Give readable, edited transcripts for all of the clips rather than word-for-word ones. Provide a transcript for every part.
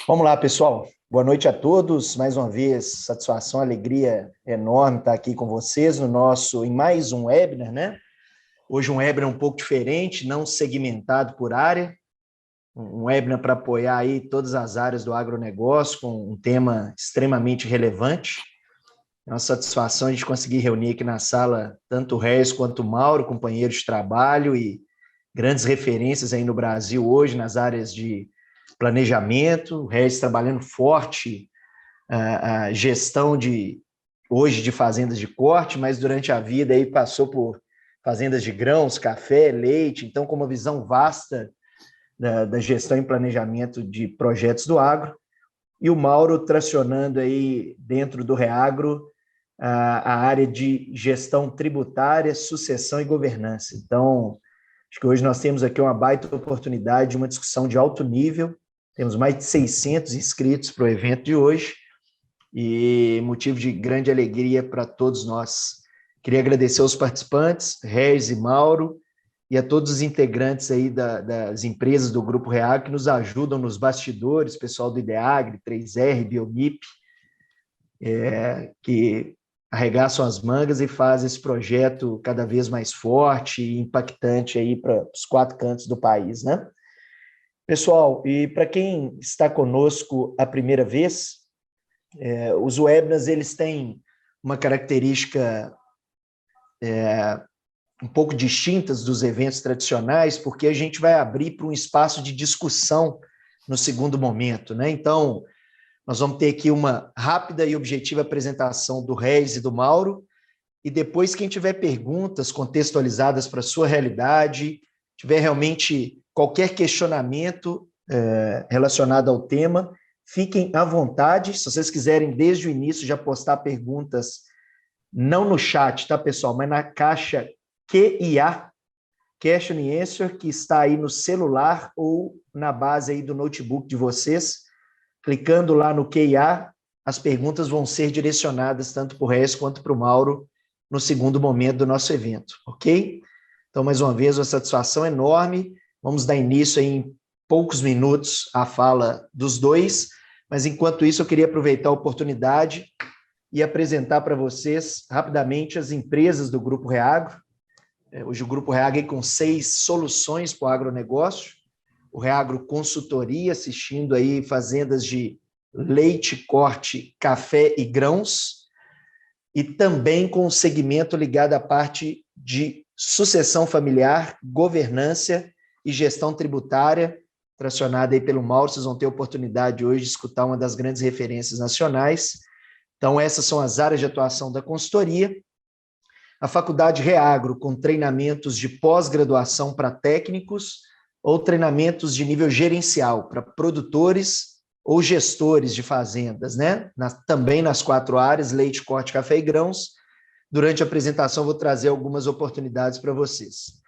Vamos lá, pessoal. Boa noite a todos. Mais uma vez, satisfação, alegria enorme estar aqui com vocês em mais um webinar, né? Hoje um webinar um pouco diferente, não segmentado por área, um webinar para apoiar aí todas as áreas do agronegócio com um tema extremamente relevante. É uma satisfação a gente conseguir reunir aqui na sala tanto o Regis quanto o Mauro, companheiros de trabalho e grandes referências aí no Brasil hoje nas áreas de planejamento, o Regis trabalhando forte a gestão hoje de fazendas de corte, mas durante a vida aí passou por fazendas de grãos, café, leite, então com uma visão vasta da gestão e planejamento de projetos do agro, e o Mauro tracionando aí dentro do Reagro a área de gestão tributária, sucessão e governança. Então, acho que hoje nós temos aqui uma baita oportunidade, uma discussão de alto nível, temos mais de 600 inscritos para o evento de hoje, e motivo de grande alegria para todos nós. Queria agradecer aos participantes, Regis e Mauro, e a todos os integrantes aí das empresas do Grupo Reag que nos ajudam nos bastidores, pessoal do Ideagri, 3R, Biomip, que arregaçam as mangas e fazem esse projeto cada vez mais forte e impactante aí para os quatro cantos do país, né? Pessoal, e para quem está conosco a primeira vez, os webinars eles têm uma característica um pouco distintas dos eventos tradicionais, porque a gente vai abrir para um espaço de discussão no segundo momento, né? Então, nós vamos ter aqui uma rápida e objetiva apresentação do Regis e do Mauro, e depois quem tiver perguntas contextualizadas para a sua realidade, tiver realmente qualquer questionamento relacionado ao tema, fiquem à vontade. Se vocês quiserem, desde o início, já postar perguntas, não no chat, tá, pessoal? Mas na caixa QIA, Question and Answer, que está aí no celular ou na base aí do notebook de vocês. Clicando lá no QIA, as perguntas vão ser direcionadas tanto para o Regis quanto para o Mauro no segundo momento do nosso evento, ok? Então, mais uma vez, uma satisfação enorme. Vamos dar início aí em poucos minutos à fala dos dois, mas enquanto isso eu queria aproveitar a oportunidade e apresentar para vocês rapidamente as empresas do Grupo Reagro. Hoje o Grupo Reagro é com 6 soluções para o agronegócio. O Reagro Consultoria, assistindo aí fazendas de leite, corte, café e grãos, e também com o segmento ligado à parte de sucessão familiar, governança e gestão tributária, tracionada aí pelo Mauro. Vocês vão ter a oportunidade hoje de escutar uma das grandes referências nacionais. Então, essas são as áreas de atuação da consultoria. A Faculdade Reagro, com treinamentos de pós-graduação para técnicos ou treinamentos de nível gerencial para produtores ou gestores de fazendas, né? Também nas 4 áreas, leite, corte, café e grãos. Durante a apresentação, vou trazer algumas oportunidades para vocês.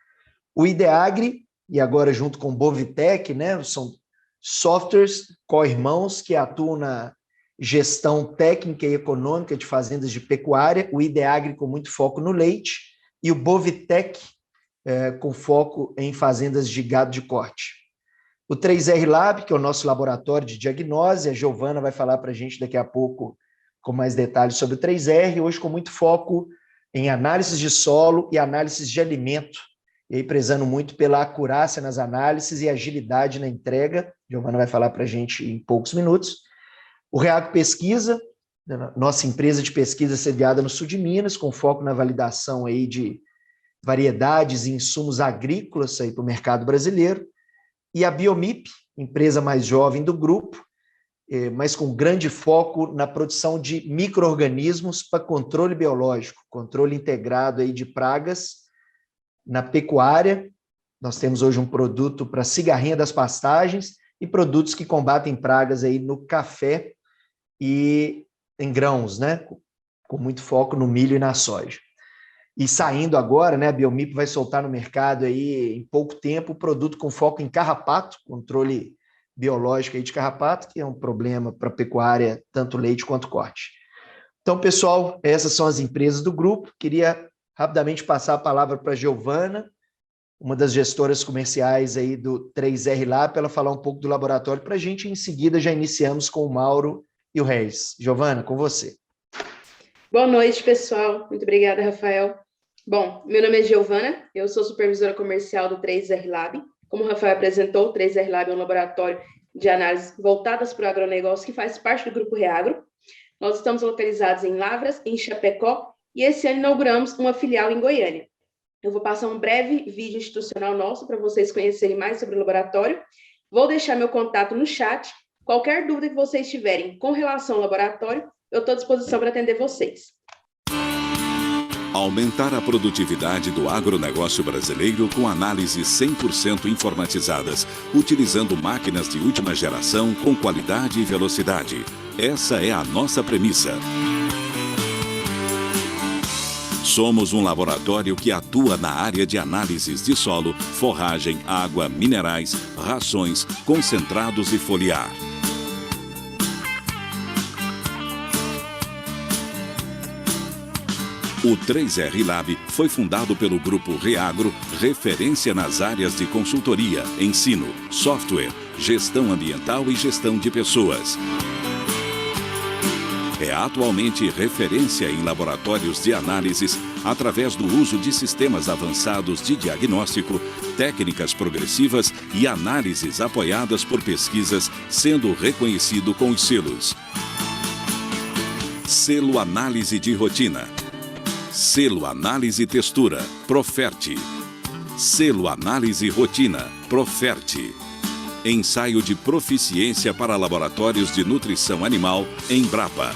O Ideagri, e agora junto com o Bovitec, né? São softwares co-irmãos que atuam na gestão técnica e econômica de fazendas de pecuária, o Ideagri com muito foco no leite, e o Bovitec com foco em fazendas de gado de corte. O 3R Lab, que é o nosso laboratório de diagnose, a Giovana vai falar para a gente daqui a pouco com mais detalhes sobre o 3R, hoje com muito foco em análises de solo e análises de alimento, e aí prezando muito pela acurácia nas análises e agilidade na entrega. A Giovana vai falar para a gente em poucos minutos. O Reagro Pesquisa, nossa empresa de pesquisa sediada no sul de Minas, com foco na validação aí de variedades e insumos agrícolas para o mercado brasileiro. E a Biomip, empresa mais jovem do grupo, mas com grande foco na produção de micro-organismos para controle biológico, controle integrado aí de pragas na pecuária. Nós temos hoje um produto para cigarrinha das pastagens e produtos que combatem pragas aí no café e em grãos, né? Com muito foco no milho e na soja. E saindo agora, né, a Biomip vai soltar no mercado aí em pouco tempo o produto com foco em carrapato, controle biológico aí de carrapato, que é um problema para a pecuária, tanto leite quanto corte. Então, pessoal, essas são as empresas do grupo. Queria rapidamente passar a palavra para a Giovana, uma das gestoras comerciais aí do 3R Lab, para ela falar um pouco do laboratório, para a gente, em seguida, já iniciamos com o Mauro e o Regis. Giovana, com você. Boa noite, pessoal. Muito obrigada, Rafael. Bom, meu nome é Giovana, eu sou supervisora comercial do 3R Lab. Como o Rafael apresentou, o 3R Lab é um laboratório de análise voltadas para o agronegócio que faz parte do Grupo Reagro. Nós estamos localizados em Lavras, em Chapecó, e esse ano inauguramos uma filial em Goiânia. Eu vou passar um breve vídeo institucional nosso para vocês conhecerem mais sobre o laboratório. Vou deixar meu contato no chat. Qualquer dúvida que vocês tiverem com relação ao laboratório, eu estou à disposição para atender vocês. Aumentar a produtividade do agronegócio brasileiro com análises 100% informatizadas, utilizando máquinas de última geração com qualidade e velocidade. Essa é a nossa premissa. Somos um laboratório que atua na área de análises de solo, forragem, água, minerais, rações, concentrados e foliar. O 3R Lab foi fundado pelo Grupo Reagro, referência nas áreas de consultoria, ensino, software, gestão ambiental e gestão de pessoas. É atualmente referência em laboratórios de análises através do uso de sistemas avançados de diagnóstico, técnicas progressivas e análises apoiadas por pesquisas, sendo reconhecido com os selos. Selo Análise de Rotina. Selo Análise Textura, Proferte. Selo Análise Rotina, Proferte. Ensaio de proficiência para laboratórios de nutrição animal, Embrapa.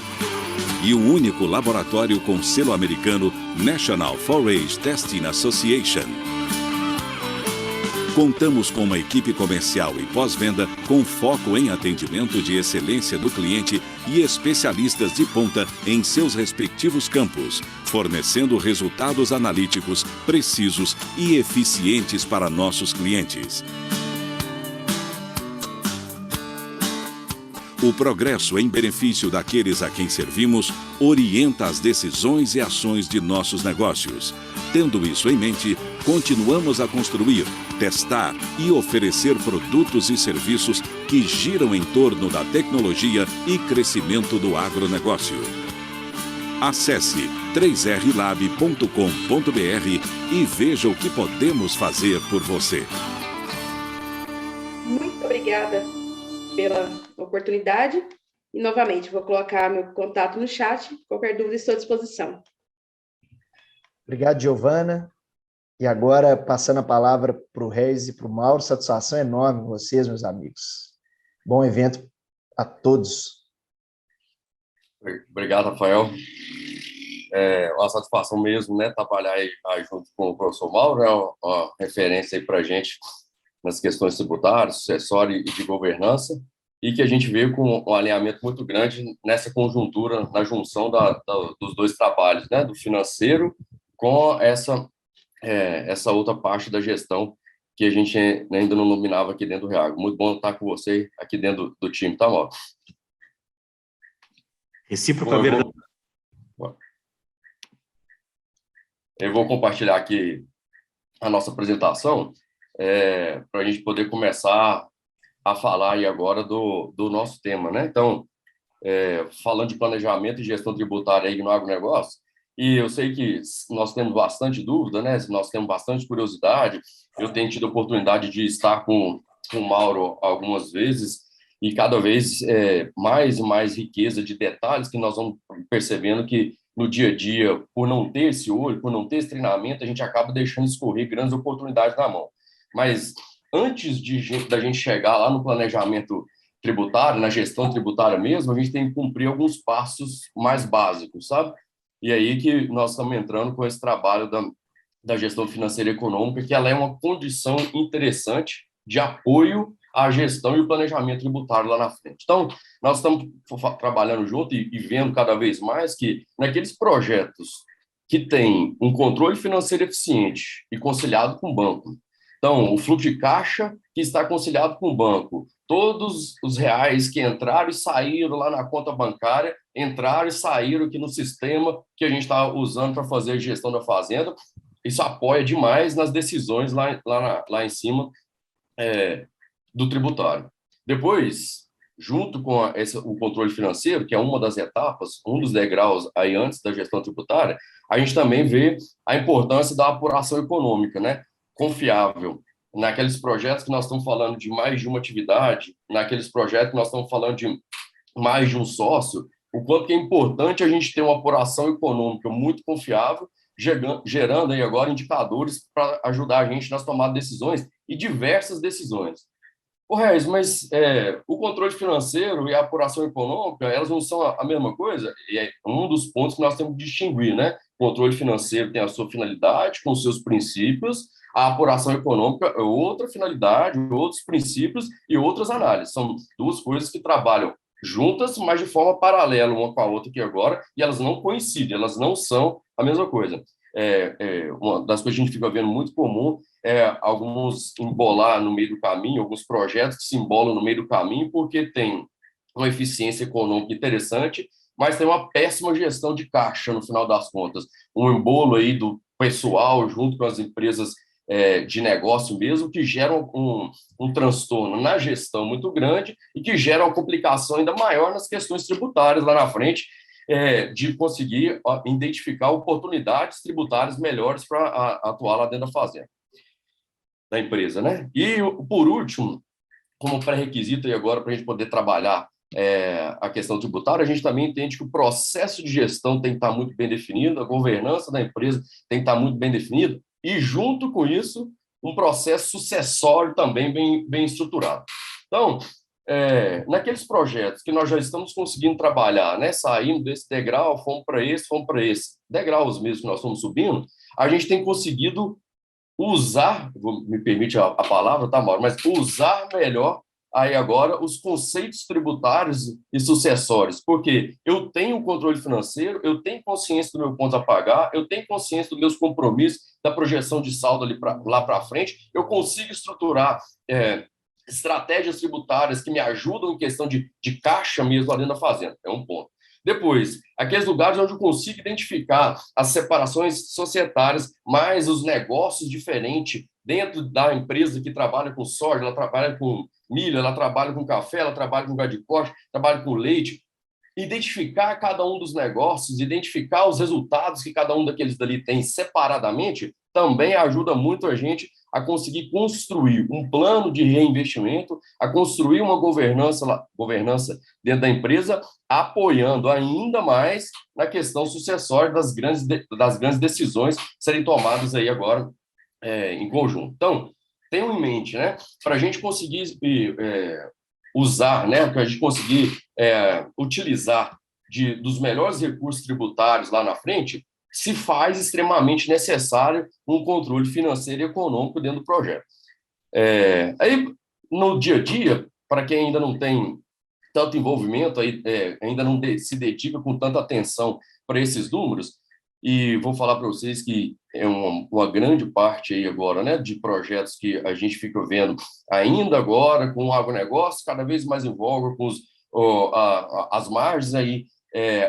E o único laboratório com selo americano National Forage Testing Association. Contamos com uma equipe comercial e pós-venda com foco em atendimento de excelência do cliente e especialistas de ponta em seus respectivos campos, fornecendo resultados analíticos precisos e eficientes para nossos clientes. O progresso em benefício daqueles a quem servimos orienta as decisões e ações de nossos negócios. Tendo isso em mente, continuamos a construir, testar e oferecer produtos e serviços que giram em torno da tecnologia e crescimento do agronegócio. Acesse 3rlab.com.br e veja o que podemos fazer por você. Muito obrigada pela oportunidade. E, novamente, vou colocar meu contato no chat. Qualquer dúvida, estou à disposição. Obrigado, Giovana. E agora, passando a palavra para o Regis e para o Mauro, satisfação enorme com vocês, meus amigos. Bom evento a todos. Obrigado, Rafael. É uma satisfação mesmo, né, trabalhar aí junto com o professor Mauro, é uma referência aí para a gente nas questões tributárias, sucessória e de governança, e que a gente vê com um alinhamento muito grande nessa conjuntura, na junção dos dois trabalhos, né, do financeiro com essa outra parte da gestão que a gente ainda não nominava aqui dentro do Reagro. Muito bom estar com você aqui dentro do time, tá, Mauro? Recíproca verdade. Eu vou compartilhar aqui a nossa apresentação para a gente poder começar a falar aí agora do nosso tema, né? Então, falando de planejamento e gestão tributária aí no agronegócio, e eu sei que nós temos bastante dúvida, né? Nós temos bastante curiosidade. Eu tenho tido a oportunidade de estar com o Mauro algumas vezes e cada vez mais e mais riqueza de detalhes que nós vamos percebendo que no dia a dia, por não ter esse olho, por não ter esse treinamento, a gente acaba deixando escorrer grandes oportunidades na mão. Mas antes da gente chegar lá no planejamento tributário, na gestão tributária mesmo, a gente tem que cumprir alguns passos mais básicos, sabe? E aí que nós estamos entrando com esse trabalho da gestão financeira e econômica, que ela é uma condição interessante de apoio à gestão e o planejamento tributário lá na frente. Então, nós estamos trabalhando junto e vendo cada vez mais que naqueles projetos que têm um controle financeiro eficiente e conciliado com o banco, então, o fluxo de caixa que está conciliado com o banco, todos os reais que entraram e saíram lá na conta bancária, entraram e saíram aqui no sistema que a gente está usando para fazer a gestão da fazenda, isso apoia demais nas decisões lá em cima do tributário. Depois, junto com o controle financeiro, que é uma das etapas, um dos degraus aí antes da gestão tributária, a gente também vê a importância da apuração econômica, né? Confiável. Naqueles projetos que nós estamos falando de mais de uma atividade, naqueles projetos que nós estamos falando de mais de um sócio, o quanto que é importante a gente ter uma apuração econômica muito confiável, gerando aí agora indicadores para ajudar a gente nas tomadas de decisões e diversas decisões. Reis, mas o controle financeiro e a apuração econômica, elas não são a mesma coisa? E é um dos pontos que nós temos que distinguir, né? O controle financeiro tem a sua finalidade, com seus princípios, a apuração econômica é outra finalidade, outros princípios e outras análises. São duas coisas que trabalham juntas, mas de forma paralela uma com a outra aqui agora, e elas não coincidem, elas não são a mesma coisa. Uma das coisas que a gente fica vendo muito comum alguns embolar no meio do caminho, alguns projetos que se embolam no meio do caminho porque tem uma eficiência econômica interessante, mas tem uma péssima gestão de caixa no final das contas. Um embolo aí do pessoal junto com as empresas de negócio mesmo, que geram um transtorno na gestão muito grande e que gera uma complicação ainda maior nas questões tributárias lá na frente, de conseguir identificar oportunidades tributárias melhores para atuar lá dentro da fazenda, da empresa, né? E, por último, como pré-requisito aí agora para a gente poder trabalhar a questão tributária, a gente também entende que o processo de gestão tem que estar muito bem definido, a governança da empresa tem que estar muito bem definida e, junto com isso, um processo sucessório também bem estruturado. Então, naqueles projetos que nós já estamos conseguindo trabalhar, né, saindo desse degrau, fomos para esse, degraus mesmo que nós estamos subindo, a gente tem conseguido usar, me permite a palavra, tá, Mauro, mas usar melhor aí agora os conceitos tributários e sucessórios, porque eu tenho controle financeiro, eu tenho consciência do meu ponto a pagar, eu tenho consciência dos meus compromissos, da projeção de saldo lá para frente, eu consigo estruturar estratégias tributárias que me ajudam em questão de caixa mesmo lá dentro da fazenda. É um ponto. Depois, aqueles lugares onde eu consigo identificar as separações societárias, mais os negócios diferentes dentro da empresa que trabalha com soja, ela trabalha com milho, ela trabalha com café, ela trabalha com gado de corte, trabalha com leite. Identificar cada um dos negócios, identificar os resultados que cada um daqueles dali tem separadamente, também ajuda muito a gente a conseguir construir um plano de reinvestimento, a construir uma governança dentro da empresa, apoiando ainda mais na questão sucessória das grandes decisões serem tomadas aí agora em conjunto. Então, tenham em mente, né, para a gente conseguir usar, né, para a gente conseguir utilizar dos melhores recursos tributários lá na frente, se faz extremamente necessário um controle financeiro e econômico dentro do projeto. Aí, no dia a dia, para quem ainda não tem tanto envolvimento, ainda não se dedica com tanta atenção para esses números, e vou falar para vocês que é uma grande parte aí agora, né, de projetos que a gente fica vendo ainda agora com o agronegócio cada vez mais em voga, com as margens aí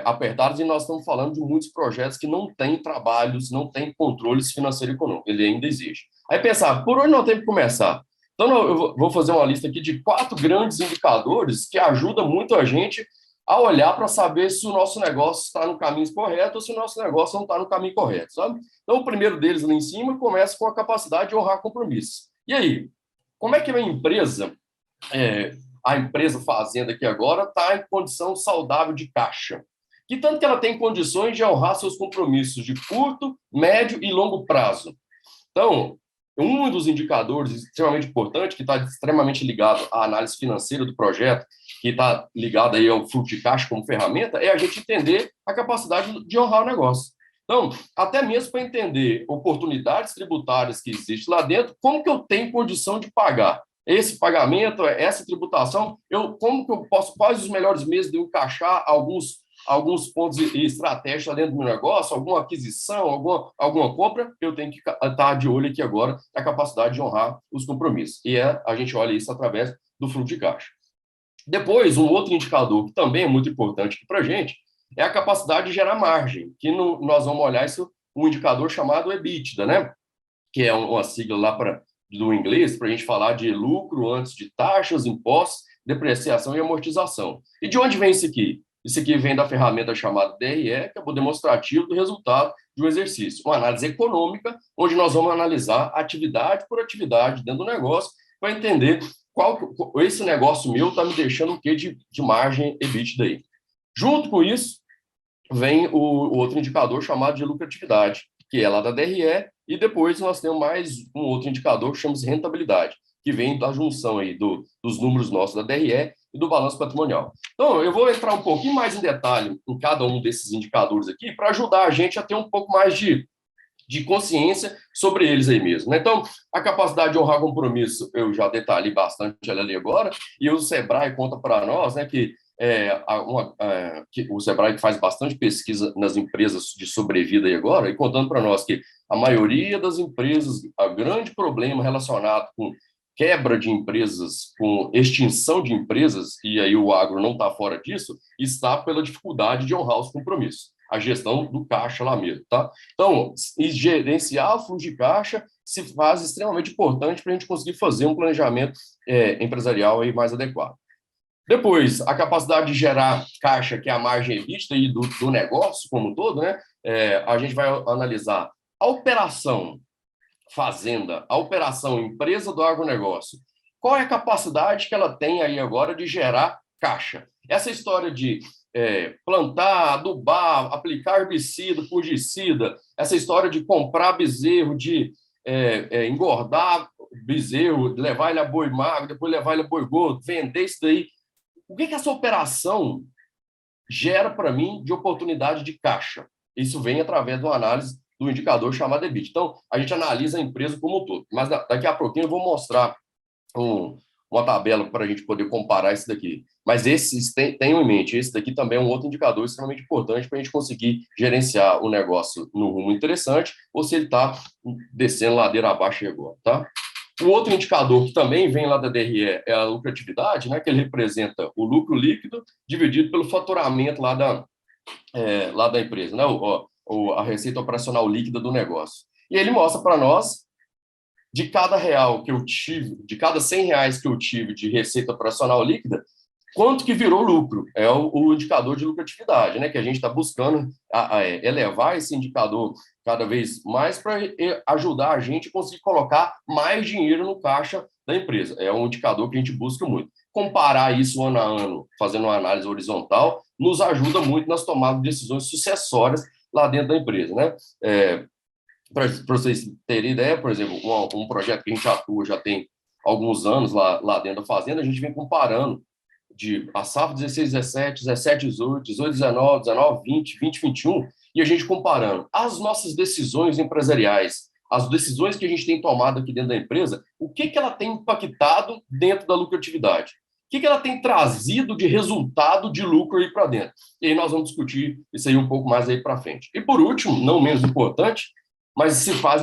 apertadas, e nós estamos falando de muitos projetos que não têm trabalhos, não têm controles financeiro e econômico, ele ainda existe. Aí pensar, por onde nós temos que começar? Então, eu vou fazer uma lista aqui de 4 grandes indicadores que ajudam muito a gente a olhar para saber se o nosso negócio está no caminho correto ou se o nosso negócio não está no caminho correto, sabe? Então, o primeiro deles lá em cima começa com a capacidade de honrar compromissos. E aí, como é que a empresa fazenda aqui agora está em condição saudável de caixa? Que tanto que ela tem condições de honrar seus compromissos de curto, médio e longo prazo. Então, um dos indicadores extremamente importante, que está extremamente ligado à análise financeira do projeto, que está ligado aí ao fluxo de caixa como ferramenta, é a gente entender a capacidade de honrar o negócio. Então, até mesmo para entender oportunidades tributárias que existem lá dentro, como que eu tenho condição de pagar esse pagamento, essa tributação, como que eu posso, quais os melhores meses de eu encaixar alguns pontos e estratégias lá dentro do meu negócio, alguma aquisição, alguma compra, eu tenho que estar de olho aqui agora na capacidade de honrar os compromissos. E a gente olha isso através do fluxo de caixa. Depois, um outro indicador que também é muito importante para a gente é a capacidade de gerar margem, que nós vamos olhar isso um indicador chamado EBITDA, né? Que é uma sigla lá do inglês, para a gente falar de lucro antes de taxas, impostos, depreciação e amortização. E de onde vem isso aqui? Isso aqui vem da ferramenta chamada DRE, que é o demonstrativo do resultado de um exercício. Uma análise econômica, onde nós vamos analisar atividade por atividade dentro do negócio, para entender esse negócio meu está me deixando o quê de margem EBITDA aí. Junto com isso, vem o outro indicador chamado de lucratividade, que é lá da DRE, e depois nós temos mais um outro indicador que chama-se rentabilidade, que vem da junção aí dos números nossos da DRE e do balanço patrimonial. Então, eu vou entrar um pouquinho mais em detalhe em cada um desses indicadores aqui para ajudar a gente a ter um pouco mais de consciência sobre eles aí mesmo. Então, a capacidade de honrar compromisso, eu já detalhei bastante ela ali agora, e o Sebrae conta para nós, né, que o Sebrae faz bastante pesquisa nas empresas de sobrevida aí agora, e contando para nós que a maioria das empresas, o grande problema relacionado com quebra de empresas, com extinção de empresas, e aí o agro não está fora disso, está pela dificuldade de honrar os compromissos, a gestão do caixa lá mesmo, tá? Então, gerenciar o fluxo de caixa se faz extremamente importante para a gente conseguir fazer um planejamento empresarial aí mais adequado. Depois, a capacidade de gerar caixa, que é a margem EBITDA e do negócio como um todo, né? A gente vai analisar a operação fazenda, a operação empresa do agronegócio. Qual é a capacidade que ela tem aí agora de gerar caixa? Essa história de plantar, adubar, aplicar herbicida, fungicida, essa história de comprar bezerro, de engordar bezerro, levar ele a boi magro, depois levar ele a boi gordo, vender isso daí. O que essa operação gera para mim de oportunidade de caixa? Isso vem através de uma análise do indicador chamado EBITDA. Então, a gente analisa a empresa como um todo. Mas daqui a pouquinho eu vou mostrar uma tabela para a gente poder comparar isso daqui. Mas esses tenham em mente, esse daqui também é um outro indicador extremamente importante para a gente conseguir gerenciar o negócio no rumo interessante ou se ele está descendo ladeira abaixo agora, tá? O outro indicador que também vem lá da DRE é a lucratividade, né, que ele representa o lucro líquido dividido pelo faturamento lá da empresa, né, a receita operacional líquida do negócio. E ele mostra para nós, de cada real que eu tive, de cada R$100 que eu tive de receita operacional líquida, quanto que virou lucro. É o indicador de lucratividade, né, que a gente está buscando elevar esse indicador cada vez mais para ajudar a gente a conseguir colocar mais dinheiro no caixa da empresa. É um indicador que a gente busca muito. Comparar isso ano a ano, fazendo uma análise horizontal, nos ajuda muito nas tomadas de decisões sucessórias lá dentro da empresa, né? Para vocês terem ideia, por exemplo, um projeto que a gente atua já tem alguns anos lá dentro da fazenda, a gente vem comparando a safra 16, 17, 17, 18, 18, 19, 19, 20, 20, 21, e a gente comparando as nossas decisões empresariais, as decisões que a gente tem tomado aqui dentro da empresa, o que ela tem impactado dentro da lucratividade? O que ela tem trazido de resultado de lucro aí para dentro? E aí nós vamos discutir isso aí um pouco mais aí para frente. E por último, não menos importante, mas se faz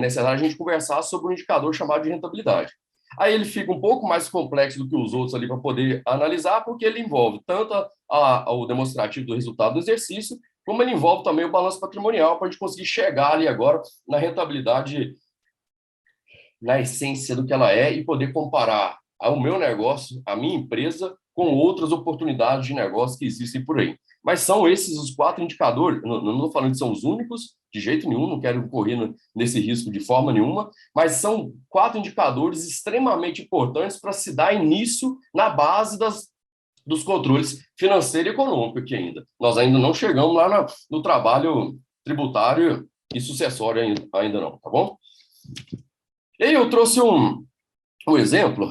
necessário a gente conversar sobre um indicador chamado de rentabilidade. Aí ele fica um pouco mais complexo do que os outros ali para poder analisar, porque ele envolve tanto o demonstrativo do resultado do exercício, como ele envolve também o balanço patrimonial, para a gente conseguir chegar ali agora na rentabilidade, na essência do que ela é, e poder comparar o meu negócio, a minha empresa, com outras oportunidades de negócio que existem por aí. Mas são esses os 4 indicadores, não estou falando que são os únicos, de jeito nenhum, não quero correr nesse risco de forma nenhuma, mas são 4 indicadores extremamente importantes para se dar início na base dos controles financeiro e econômico aqui ainda. Nós ainda não chegamos lá no trabalho tributário e sucessório ainda não, tá bom? E aí eu trouxe um exemplo,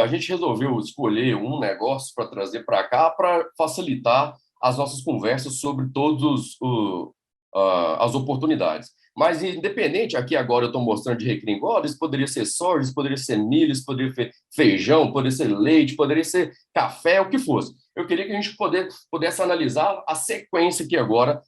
a gente resolveu escolher um negócio para trazer para cá para facilitar as nossas conversas sobre todas as oportunidades. Mas, independente, aqui agora eu estou mostrando de recringola, isso poderia ser soja, isso poderia ser milho, isso poderia ser feijão, poderia ser leite, poderia ser café, o que fosse. Eu queria que a gente pudesse analisar a sequência aqui agora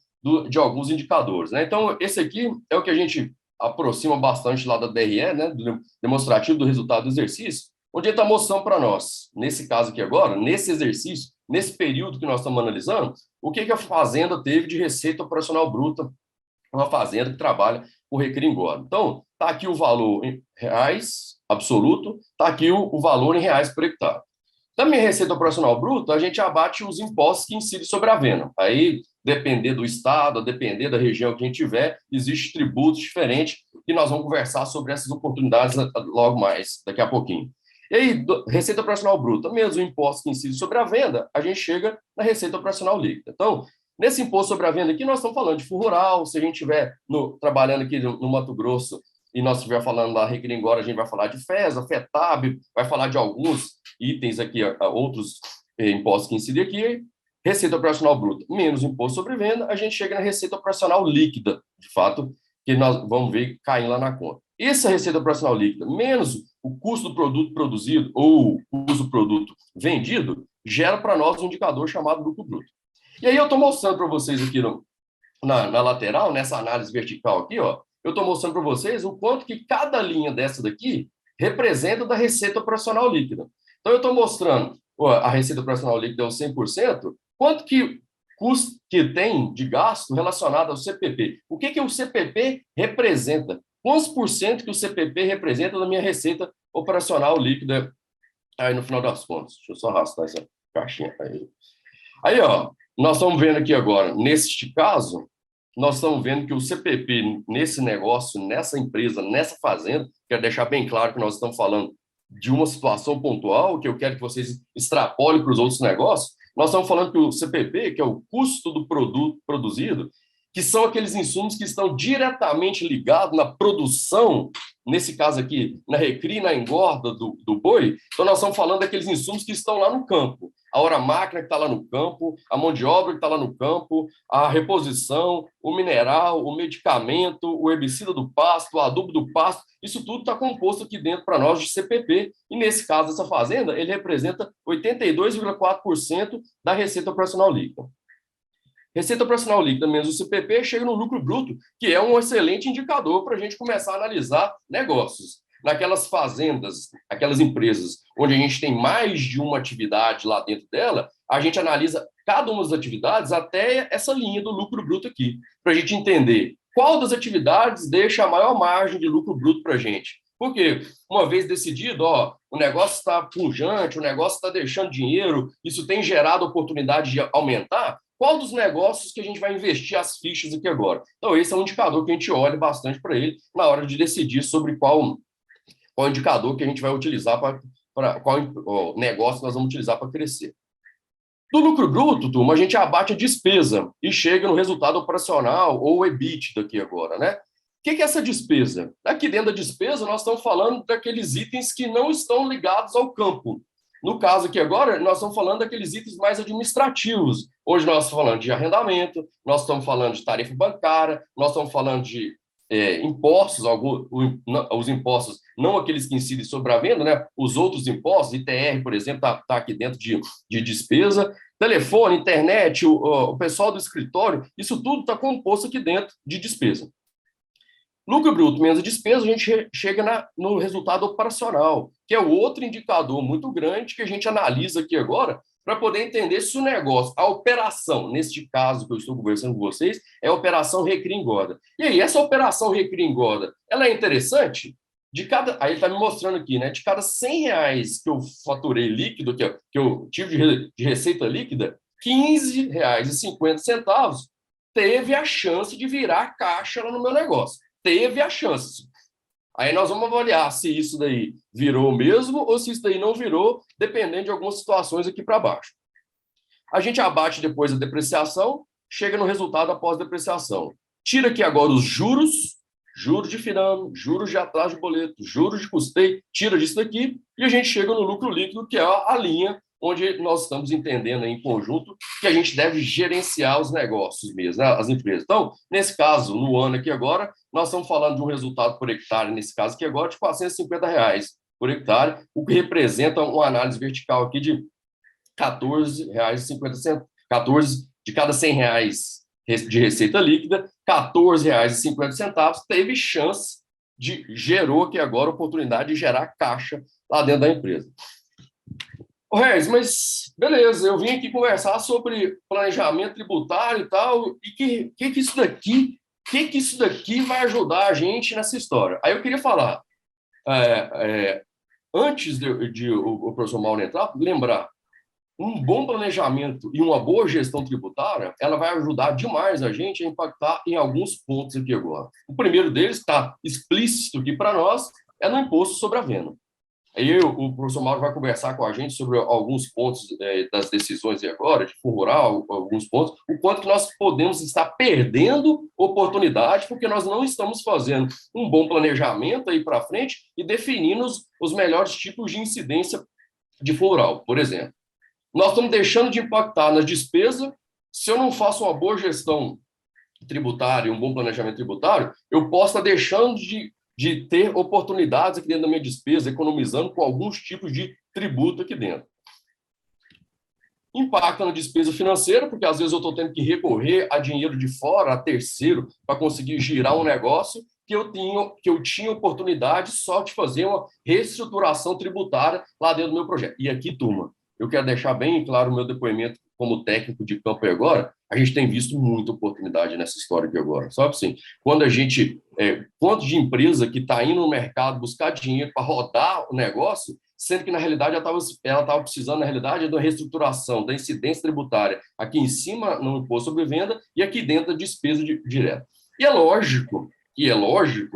de alguns indicadores, né? Então, esse aqui é o que a gente aproxima bastante lá da DRE, né, do demonstrativo do resultado do exercício, onde ele está mostrando para nós, nesse caso aqui agora, nesse exercício, nesse período que nós estamos analisando, o que a fazenda teve de receita operacional bruta uma fazenda que trabalha com recria e engorda. Então, está aqui o valor em reais absoluto, está aqui o valor em reais por hectare. Da minha receita operacional bruta, a gente abate os impostos que incidem sobre a venda. Aí, depender do estado, depender da região que a gente tiver, existem tributos diferentes e nós vamos conversar sobre essas oportunidades logo mais, daqui a pouquinho. E aí, receita operacional bruta, mesmo o imposto que incide sobre a venda, a gente chega na receita operacional líquida. Então, nesse imposto sobre a venda aqui, nós estamos falando de fundo rural. Se a gente estiver trabalhando aqui no Mato Grosso e nós estiver falando da recria e engorda, a gente vai falar de FESA, FETAB, vai falar de alguns itens aqui, outros impostos que incidem aqui. Receita operacional bruta menos imposto sobre venda, a gente chega na receita operacional líquida, de fato, que nós vamos ver caindo lá na conta. Essa receita operacional líquida, menos o custo do produto produzido ou o custo do produto vendido, gera para nós um indicador chamado lucro bruto. E aí eu estou mostrando para vocês aqui na lateral, nessa análise vertical aqui, ó, eu estou mostrando para vocês o quanto que cada linha dessa daqui representa da receita operacional líquida. Então, eu estou mostrando a receita operacional líquida é o 100%, quanto que custo que tem de gasto relacionado ao CPP. O que o CPP representa? Quantos por cento que o CPP representa da minha receita operacional líquida aí no final das contas? Deixa eu só arrastar essa caixinha aí. Aí, ó, nós estamos vendo aqui agora, neste caso, nós estamos vendo que o CPP nesse negócio, nessa empresa, nessa fazenda, quero deixar bem claro que nós estamos falando de uma situação pontual, que eu quero que vocês extrapolem para os outros negócios. Nós estamos falando que o CPP, que é o custo do produto produzido, que são aqueles insumos que estão diretamente ligados na produção, nesse caso aqui, na recria e na engorda do boi. Então, nós estamos falando daqueles insumos que estão lá no campo. A hora-máquina que está lá no campo, a mão de obra que está lá no campo, a reposição, o mineral, o medicamento, o herbicida do pasto, o adubo do pasto, isso tudo está composto aqui dentro para nós de CPP. E, nesse caso, essa fazenda, ele representa 82,4% da receita operacional líquida. Receita operacional líquida menos o CPP chega no lucro bruto, que é um excelente indicador para a gente começar a analisar negócios. Naquelas fazendas, aquelas empresas onde a gente tem mais de uma atividade lá dentro dela, a gente analisa cada uma das atividades até essa linha do lucro bruto aqui, para a gente entender qual das atividades deixa a maior margem de lucro bruto para a gente. Porque, uma vez decidido, ó, o negócio está pujante, o negócio está deixando dinheiro, isso tem gerado oportunidade de aumentar, qual dos negócios que a gente vai investir as fichas aqui agora? Então, esse é um indicador que a gente olha bastante para ele na hora de decidir sobre qual indicador que a gente vai utilizar para qual negócio nós vamos utilizar para crescer. Do lucro bruto, turma, a gente abate a despesa e chega no resultado operacional ou EBITDA aqui agora, né? O que é essa despesa? Aqui dentro da despesa, nós estamos falando daqueles itens que não estão ligados ao campo. No caso aqui agora, nós estamos falando daqueles itens mais administrativos. Hoje nós estamos falando de arrendamento, nós estamos falando de tarifa bancária, nós estamos falando de impostos, os impostos, não aqueles que incidem sobre a venda, né? Os outros impostos, ITR, por exemplo, está aqui dentro de despesa. Telefone, internet, o pessoal do escritório, isso tudo está composto aqui dentro de despesa. Lucro bruto menos despesa, a gente chega no resultado operacional, que é o outro indicador muito grande que a gente analisa aqui agora para poder entender se o negócio, a operação, neste caso que eu estou conversando com vocês, é a operação recria e engorda. E aí, essa operação recria e engorda, ela é interessante? Aí ele está me mostrando aqui, né? De cada R$100 que eu faturei líquido, que eu tive de receita líquida, R$15,50 teve a chance de virar caixa lá no meu negócio. Teve a chance. Aí nós vamos avaliar se isso daí virou mesmo ou se isso daí não virou, dependendo de algumas situações aqui para baixo. A gente abate depois a depreciação, chega no resultado após depreciação. Tira aqui agora os juros de FINAME, juros de atraso de boleto, juros de custeio, tira disso daqui e a gente chega no lucro líquido, que é a linha onde nós estamos entendendo em conjunto que a gente deve gerenciar os negócios mesmo, né, as empresas. Então, nesse caso, no ano aqui agora, nós estamos falando de um resultado por hectare, nesse caso aqui agora, de R$450 por hectare, o que representa uma análise vertical aqui de R$14,50. 14 de cada R$100 de receita líquida, R$14,50 teve chance gerou aqui agora a oportunidade de gerar caixa lá dentro da empresa. Ô, Regis, mas beleza, eu vim aqui conversar sobre planejamento tributário e tal, e que isso daqui que isso daqui vai ajudar a gente nessa história? Aí eu queria falar, antes de o professor Mauro entrar, lembrar, um bom planejamento e uma boa gestão tributária, ela vai ajudar demais a gente a impactar em alguns pontos aqui agora. O primeiro deles está explícito aqui para nós, é no imposto sobre a venda. Aí o professor Mauro vai conversar com a gente sobre alguns pontos das decisões agora, de fundo rural, alguns pontos, o quanto que nós podemos estar perdendo oportunidade, porque nós não estamos fazendo um bom planejamento aí para frente e definindo os melhores tipos de incidência de fundo rural, por exemplo. Nós estamos deixando de impactar nas despesas. Se eu não faço uma boa gestão tributária, um bom planejamento tributário, eu posso estar deixando de ter oportunidades aqui dentro da minha despesa, economizando com alguns tipos de tributo aqui dentro. Impacta na despesa financeira, porque às vezes eu estou tendo que recorrer a dinheiro de fora, a terceiro, para conseguir girar um negócio que eu tinha oportunidade só de fazer uma reestruturação tributária lá dentro do meu projeto. E aqui, turma, eu quero deixar bem claro o meu depoimento como técnico de campo agora, a gente tem visto muita oportunidade nessa história aqui agora. Sabe assim, quando a gente, quanto de empresa que está indo no mercado buscar dinheiro para rodar o negócio, sendo que, na realidade, ela estava precisando, na realidade, de uma reestruturação da incidência tributária aqui em cima no imposto sobre venda e aqui dentro da despesa direta. E é lógico,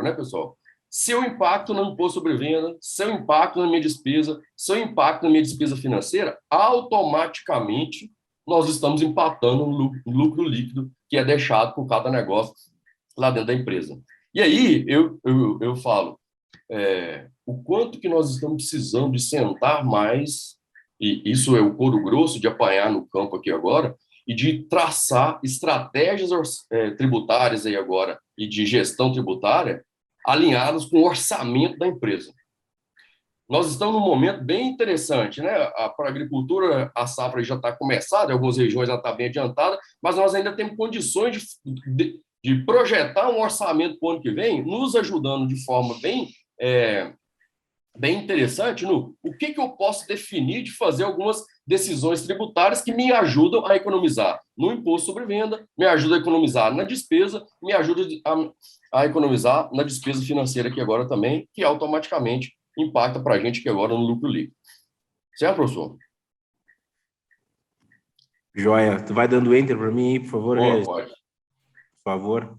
né, pessoal? Seu impacto no imposto sobre venda, seu impacto na minha despesa, seu impacto na minha despesa financeira, automaticamente nós estamos empatando no lucro líquido que é deixado por cada negócio lá dentro da empresa. E aí eu falo, o quanto que nós estamos precisando de sentar mais, e isso é o couro grosso de apanhar no campo aqui agora, e de traçar estratégias tributárias aí agora e de gestão tributária alinhados com o orçamento da empresa. Nós estamos num momento bem interessante, né? Para a agricultura, a safra já está começada, em algumas regiões já está bem adiantada, mas nós ainda temos condições de projetar um orçamento para o ano que vem, nos ajudando de forma bem interessante no o que eu posso definir de fazer algumas decisões tributárias que me ajudam a economizar no imposto sobre venda, me ajudam a economizar na despesa, me ajudam a economizar na despesa financeira aqui agora também, que automaticamente impacta para a gente aqui agora no lucro líquido. Certo, professor? Joia. Tu vai dando enter para mim aí, por favor? Pode. Por favor.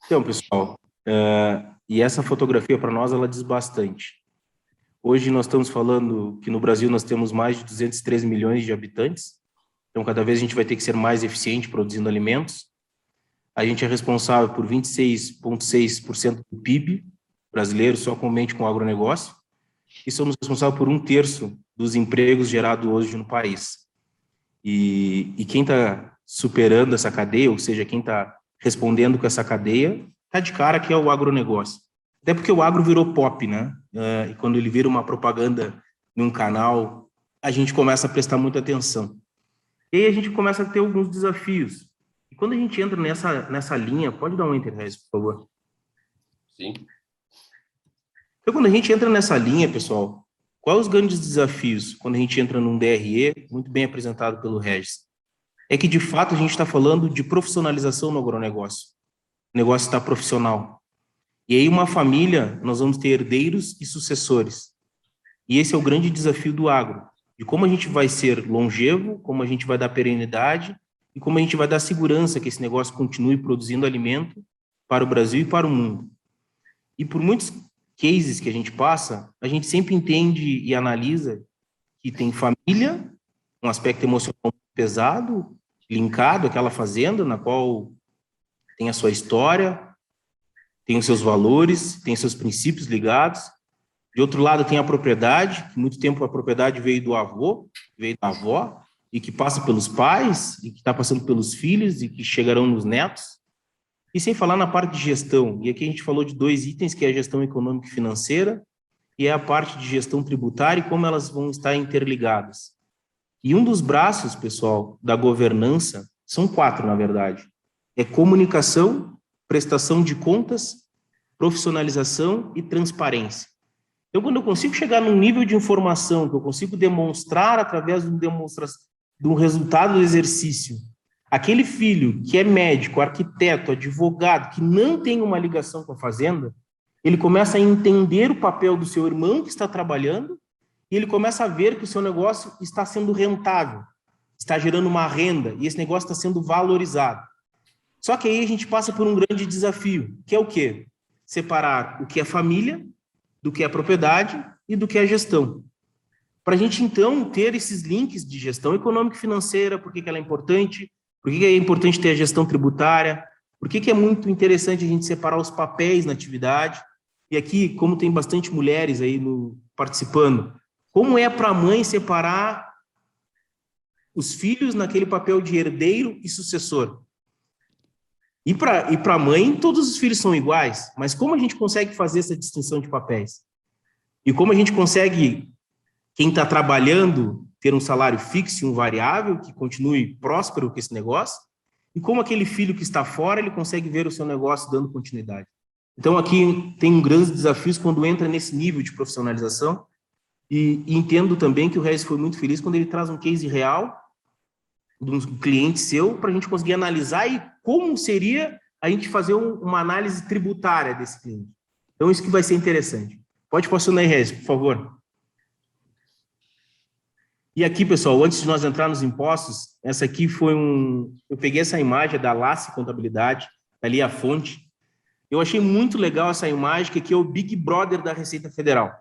Então, pessoal, e essa fotografia para nós, ela diz bastante. Hoje nós estamos falando que no Brasil nós temos mais de 213 milhões de habitantes, então cada vez a gente vai ter que ser mais eficiente produzindo alimentos. A gente é responsável por 26,6% do PIB brasileiro, somente com o agronegócio, e somos responsáveis por 1/3 dos empregos gerados hoje no país. E quem está superando essa cadeia, ou seja, quem está respondendo com essa cadeia, está de cara que é o agronegócio. Até porque o agro virou pop, né? E quando ele vira uma propaganda num canal, a gente começa a prestar muita atenção. E aí a gente começa a ter alguns desafios. E quando a gente entra nessa linha, pode dar um enter, Regis, por favor? Sim. Então, quando a gente entra nessa linha, pessoal, quais os grandes desafios quando a gente entra num DRE, muito bem apresentado pelo Regis? É que, de fato, a gente está falando de profissionalização no agronegócio. O negócio está profissional. E aí, uma família, nós vamos ter herdeiros e sucessores. E esse é o grande desafio do agro, de como a gente vai ser longevo, como a gente vai dar perenidade e como a gente vai dar segurança que esse negócio continue produzindo alimento para o Brasil e para o mundo. E por muitos cases que a gente passa, a gente sempre entende e analisa que tem família, um aspecto emocional pesado, linkado àquela fazenda, na qual tem a sua história, tem os seus valores, tem seus princípios ligados. De outro lado, tem a propriedade, que muito tempo a propriedade veio do avô, veio da avó, e que passa pelos pais, e que está passando pelos filhos, e que chegarão nos netos. E sem falar na parte de gestão. E aqui a gente falou de 2 itens, que é a gestão econômica e financeira, e é a parte de gestão tributária e como elas vão estar interligadas. E um dos braços, pessoal, da governança, são 4, na verdade. É comunicação, prestação de contas, profissionalização e transparência. Então, quando eu consigo chegar num nível de informação que eu consigo demonstrar através de um resultado do exercício Aquele filho que é médico, arquiteto, advogado, que não tem uma ligação com a fazenda, ele começa a entender o papel do seu irmão que está trabalhando e ele começa a ver que o seu negócio está sendo rentável, está gerando uma renda e esse negócio está sendo valorizado. Só que aí a gente passa por um grande desafio, que é o quê? Separar o que é família, do que é propriedade e do que é gestão. Para a gente, então, ter esses links de gestão econômica e financeira, por que ela é importante, por que é importante ter a gestão tributária, por que é muito interessante a gente separar os papéis na atividade. E aqui, como tem bastante mulheres aí participando, como é para a mãe separar os filhos naquele papel de herdeiro e sucessor? E para a mãe, todos os filhos são iguais, mas como a gente consegue fazer essa distinção de papéis? E como a gente consegue, quem está trabalhando, ter um salário fixo e um variável, que continue próspero com esse negócio? E como aquele filho que está fora, ele consegue ver o seu negócio dando continuidade? Então, aqui tem grandes desafios quando entra nesse nível de profissionalização. E entendo também que o Regis foi muito feliz quando ele traz um case real de um cliente seu para a gente conseguir analisar e como seria a gente fazer uma análise tributária desse cliente. Então, isso que vai ser interessante. Pode passar aí, Regis, por favor. E aqui, pessoal, antes de nós entrar nos impostos, essa aqui foi eu peguei essa imagem da Lace Contabilidade, ali a fonte. Eu achei muito legal essa imagem, que aqui é o Big Brother da Receita Federal.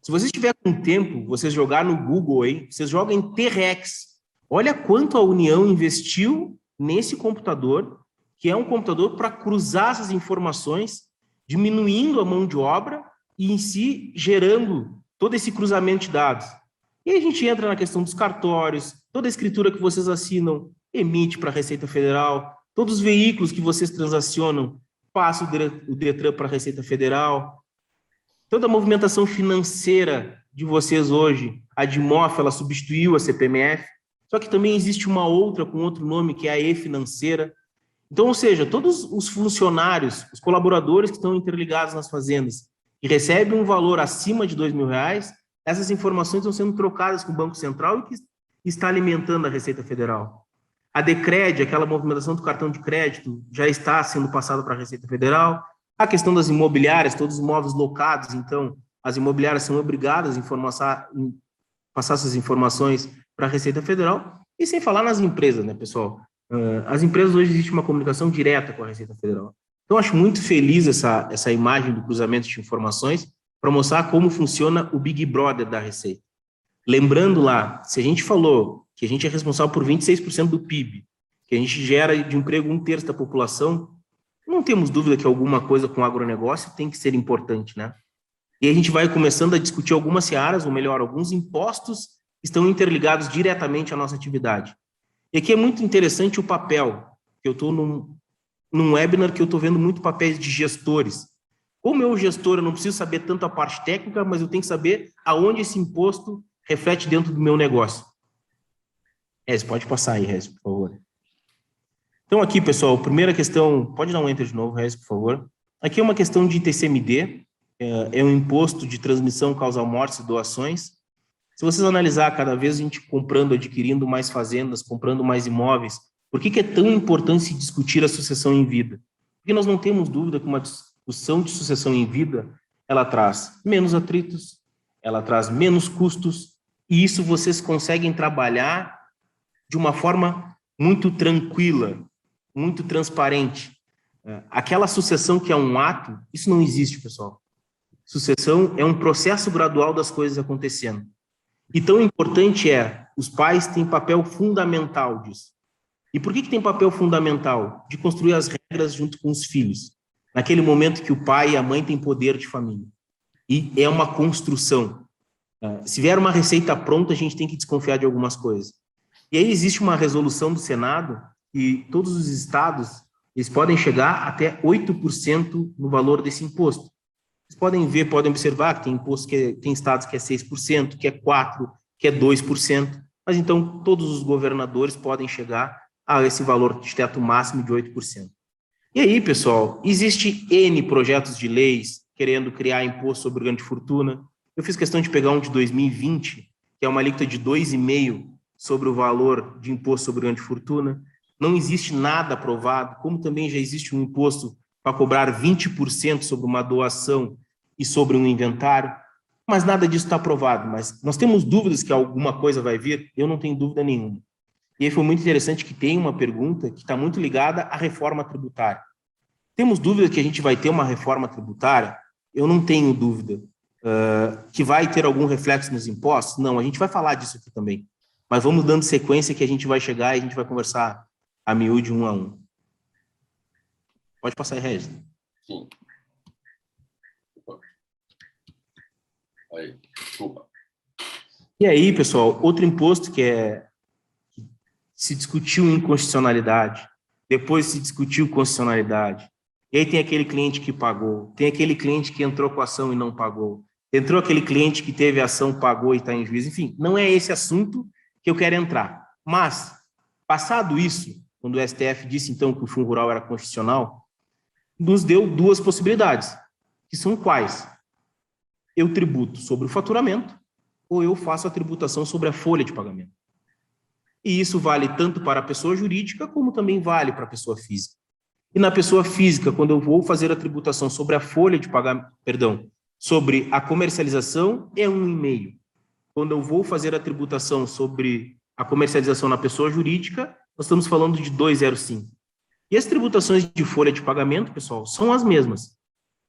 Se vocês tiverem com tempo, vocês jogar no Google aí, vocês jogam em T-Rex. Olha quanto a União investiu nesse computador, que é um computador para cruzar essas informações, diminuindo a mão de obra e, em si, gerando todo esse cruzamento de dados. E aí a gente entra na questão dos cartórios, toda a escritura que vocês assinam, emite para a Receita Federal, todos os veículos que vocês transacionam, passa o Detran para a Receita Federal, toda a movimentação financeira de vocês hoje, a DIMOF, ela substituiu a CPMF, só que também existe uma outra com outro nome, que é a E-Financeira. Então, ou seja, todos os funcionários, os colaboradores que estão interligados nas fazendas e recebem um valor acima de R$2.000, essas informações estão sendo trocadas com o Banco Central e que está alimentando a Receita Federal. A Decred, aquela movimentação do cartão de crédito, já está sendo passada para a Receita Federal. A questão das imobiliárias, todos os imóveis locados, então, as imobiliárias são obrigadas a passar essas informações para a Receita Federal, e sem falar nas empresas, né, pessoal? As empresas hoje existe uma comunicação direta com a Receita Federal. Então, acho muito feliz essa imagem do cruzamento de informações para mostrar como funciona o Big Brother da Receita. Lembrando lá, se a gente falou que a gente é responsável por 26% do PIB, que a gente gera de emprego 1/3 da população, não temos dúvida que alguma coisa com o agronegócio tem que ser importante, né? E a gente vai começando a discutir algumas searas, ou melhor, alguns impostos estão interligados diretamente à nossa atividade. E aqui é muito interessante o papel, que eu estou num webinar que eu estou vendo muito papéis de gestores. Como eu, gestor, eu não preciso saber tanto a parte técnica, mas eu tenho que saber aonde esse imposto reflete dentro do meu negócio. Rez, pode passar aí, Rez, por favor. Então aqui, pessoal, primeira questão, pode dar um enter de novo, Rez, por favor. Aqui é uma questão de TCMD, é um imposto de transmissão causal mortes e doações. Se vocês analisar, cada vez a gente comprando, adquirindo mais fazendas, comprando mais imóveis, por que é tão importante se discutir a sucessão em vida? Porque nós não temos dúvida que uma discussão de sucessão em vida, ela traz menos atritos, ela traz menos custos, e isso vocês conseguem trabalhar de uma forma muito tranquila, muito transparente. Aquela sucessão que é um ato, isso não existe, pessoal. Sucessão é um processo gradual das coisas acontecendo. E tão importante os pais têm papel fundamental disso. E por que tem papel fundamental? De construir as regras junto com os filhos. Naquele momento que o pai e a mãe têm poder de família. E é uma construção. Se vier uma receita pronta, a gente tem que desconfiar de algumas coisas. E aí existe uma resolução do Senado e todos os estados, eles podem chegar até 8% no valor desse imposto. Vocês podem ver, podem observar que tem imposto tem estados que é 6%, que é 4%, que é 2%, mas então todos os governadores podem chegar a esse valor de teto máximo de 8%. E aí, pessoal, existe N projetos de leis querendo criar imposto sobre grande fortuna. Eu fiz questão de pegar um de 2020, que é uma alíquota de 2,5% sobre o valor de imposto sobre grande fortuna. não existe nada aprovado, como também já existe um imposto para cobrar 20% sobre uma doação e sobre um inventário, mas nada disso está aprovado. Mas nós temos dúvidas que alguma coisa vai vir? Eu não tenho dúvida nenhuma. E aí foi muito interessante que tem uma pergunta que está muito ligada à reforma tributária. Temos dúvida que a gente vai ter uma reforma tributária? Eu não tenho dúvida. Que vai ter algum reflexo nos impostos? Não, a gente vai falar disso aqui também. Mas vamos dando sequência que a gente vai chegar e a gente vai conversar a miúde, um a um. Pode passar aí, Regis. Sim. Aí, desculpa. E aí, pessoal, outro imposto que se discutiu inconstitucionalidade, depois se discutiu constitucionalidade, e aí tem aquele cliente que pagou, tem aquele cliente que entrou com a ação e não pagou, entrou aquele cliente que teve a ação, pagou e está em juízo, enfim, não é esse assunto que eu quero entrar. Mas, passado isso, quando o STF disse, então, que o fundo rural era constitucional, nos deu duas possibilidades, que são quais? Eu tributo sobre o faturamento ou eu faço a tributação sobre a folha de pagamento. E isso vale tanto para a pessoa jurídica como também vale para a pessoa física. E na pessoa física, quando eu vou fazer a tributação sobre a folha de pagamento, sobre a comercialização, é 1,5. Quando eu vou fazer a tributação sobre a comercialização na pessoa jurídica, nós estamos falando de 2,05. E as tributações de folha de pagamento, pessoal, são as mesmas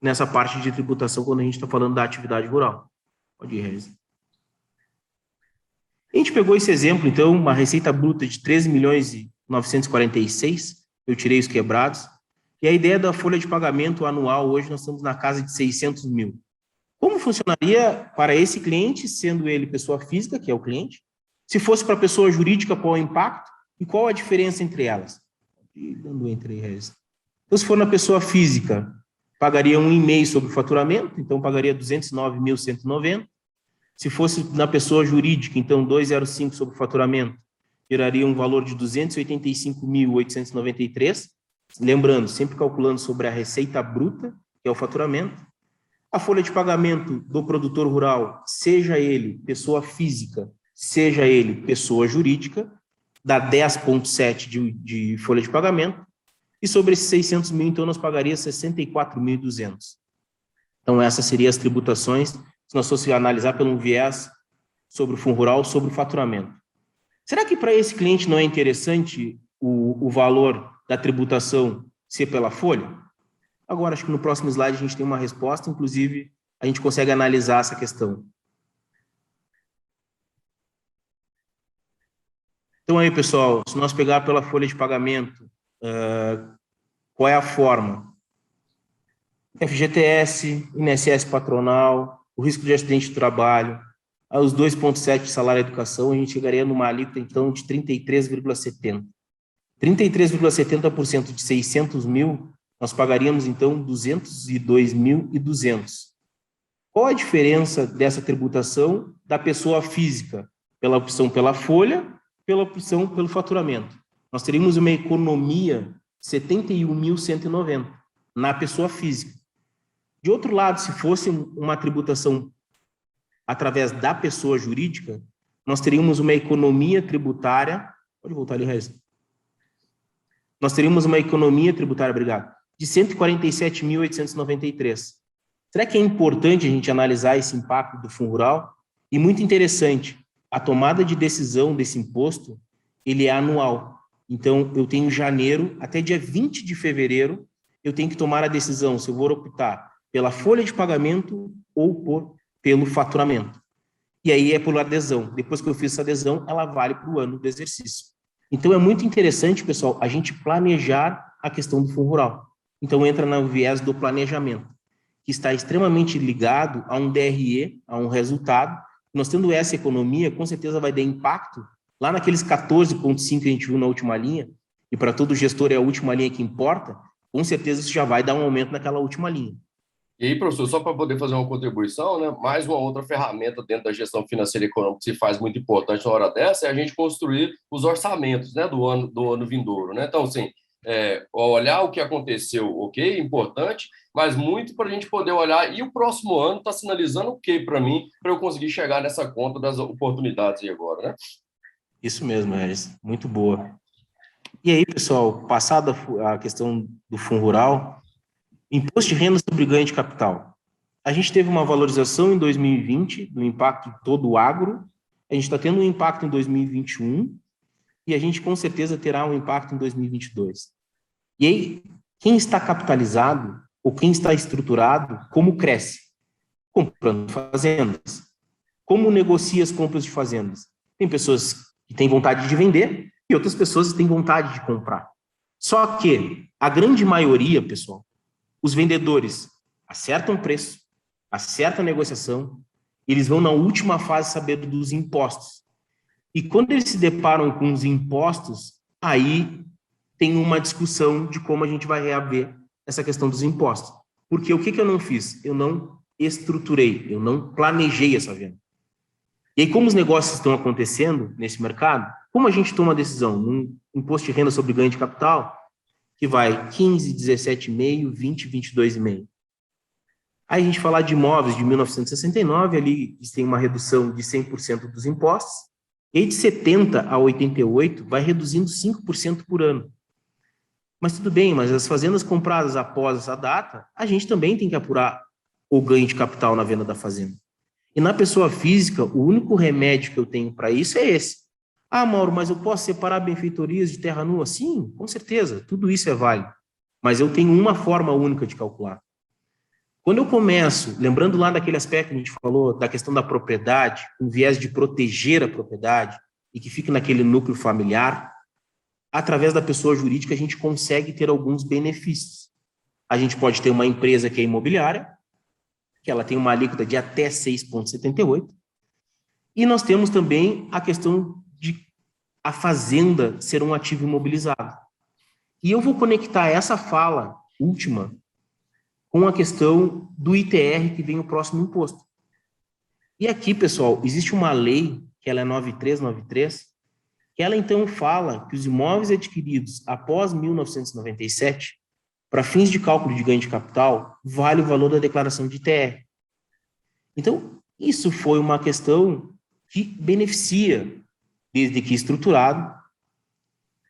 nessa parte de tributação quando a gente está falando da atividade rural. Pode ir, Regis. A gente pegou esse exemplo, então, uma receita bruta de 13.946.000, eu tirei os quebrados, e a ideia da folha de pagamento anual, hoje nós estamos na casa de 600 mil. Como funcionaria para esse cliente, sendo ele pessoa física, que é o cliente? Se fosse para pessoa jurídica, qual é o impacto? E qual a diferença entre elas? Dando entre Regis. Então, se for na pessoa física, pagaria 1,5 sobre o faturamento, então pagaria 209.190. Se fosse na pessoa jurídica, então 2,05 sobre o faturamento, geraria um valor de 285.893. Lembrando, sempre calculando sobre a receita bruta, que é o faturamento. A folha de pagamento do produtor rural, seja ele pessoa física, seja ele pessoa jurídica, dá 10,7 de folha de pagamento. E sobre esses 600 mil, então, nós pagaria 64.200. Então, essas seriam as tributações, se nós fosse analisar pelo viés sobre o fundo rural, sobre o faturamento. Será que para esse cliente não é interessante o valor da tributação ser pela folha? Agora, acho que no próximo slide a gente tem uma resposta, inclusive a gente consegue analisar essa questão. Então aí, pessoal, se nós pegar pela folha de pagamento, qual é a forma? FGTS, INSS patronal, o risco de acidente do trabalho, os 2,7 de salário e educação, a gente chegaria numa alíquota, então, de 33,70%. 33,70% de 600 mil, nós pagaríamos, então, 202.200. Qual a diferença dessa tributação da pessoa física? Pela opção pela folha, pela opção pelo faturamento. Nós teríamos uma economia de 71.190 na pessoa física. De outro lado, se fosse uma tributação através da pessoa jurídica, nós teríamos uma economia tributária, pode voltar ali, Raiz. Nós teríamos uma economia tributária, obrigado, de 147.893. Será que é importante a gente analisar esse impacto do fundo rural? E muito interessante, a tomada de decisão desse imposto, ele é anual. Então, eu tenho janeiro até dia 20 de fevereiro, eu tenho que tomar a decisão se eu vou optar pela folha de pagamento ou pelo faturamento. E aí é por adesão. Depois que eu fiz essa adesão, ela vale para o ano do exercício. Então, é muito interessante, pessoal, a gente planejar a questão do fundo rural. Então, entra no viés do planejamento, que está extremamente ligado a um DRE, a um resultado. Nós tendo essa economia, com certeza vai dar impacto lá naqueles 14,5 que a gente viu na última linha, e para todo gestor é a última linha que importa, com certeza isso já vai dar um aumento naquela última linha. E aí, professor, só para poder fazer uma contribuição, né, mais uma outra ferramenta dentro da gestão financeira e econômica que se faz muito importante na hora dessa é a gente construir os orçamentos, né, do ano vindouro. Né? Então, assim, olhar o que aconteceu, ok, importante, mas muito para a gente poder olhar, e o próximo ano está sinalizando o que para mim, para eu conseguir chegar nessa conta das oportunidades aí agora, né? Isso mesmo, Regis. Muito boa. E aí, pessoal, passada a questão do Fundo Rural, imposto de renda sobre ganho de capital. A gente teve uma valorização em 2020 do impacto de todo o agro, a gente está tendo um impacto em 2021 e a gente com certeza terá um impacto em 2022. E aí, quem está capitalizado ou quem está estruturado, como cresce? Comprando fazendas. Como negocia as compras de fazendas? Tem pessoas que têm vontade de vender e outras pessoas que têm vontade de comprar. Só que a grande maioria, pessoal, os vendedores acertam o preço, acertam a negociação, eles vão na última fase saber dos impostos. E quando eles se deparam com os impostos, aí tem uma discussão de como a gente vai reaver essa questão dos impostos. Porque o que eu não fiz? Eu não estruturei, eu não planejei essa venda. E aí, como os negócios estão acontecendo nesse mercado, como a gente toma a decisão? Num imposto de renda sobre ganho de capital, que vai 15, 17,5, 20, 22,5. Aí a gente falar de imóveis de 1969, ali eles têm uma redução de 100% dos impostos, e aí de 70 a 88 vai reduzindo 5% por ano. Mas tudo bem, mas as fazendas compradas após essa data, a gente também tem que apurar o ganho de capital na venda da fazenda. E na pessoa física, o único remédio que eu tenho para isso é esse. Ah, Mauro, mas eu posso separar benfeitorias de terra nua? Sim, com certeza, tudo isso é válido. Mas eu tenho uma forma única de calcular. Quando eu começo, lembrando lá daquele aspecto que a gente falou, da questão da propriedade, um viés de proteger a propriedade e que fique naquele núcleo familiar, através da pessoa jurídica a gente consegue ter alguns benefícios. A gente pode ter uma empresa que é imobiliária, que ela tem uma alíquota de até 6,78, e nós temos também a questão de a fazenda ser um ativo imobilizado. E eu vou conectar essa fala última com a questão do ITR, que vem o próximo imposto. E aqui, pessoal, existe uma lei, que ela é 9393, que ela então fala que os imóveis adquiridos após 1997, para fins de cálculo de ganho de capital, vale o valor da declaração de ITR. Então, isso foi uma questão que beneficia, desde que estruturado,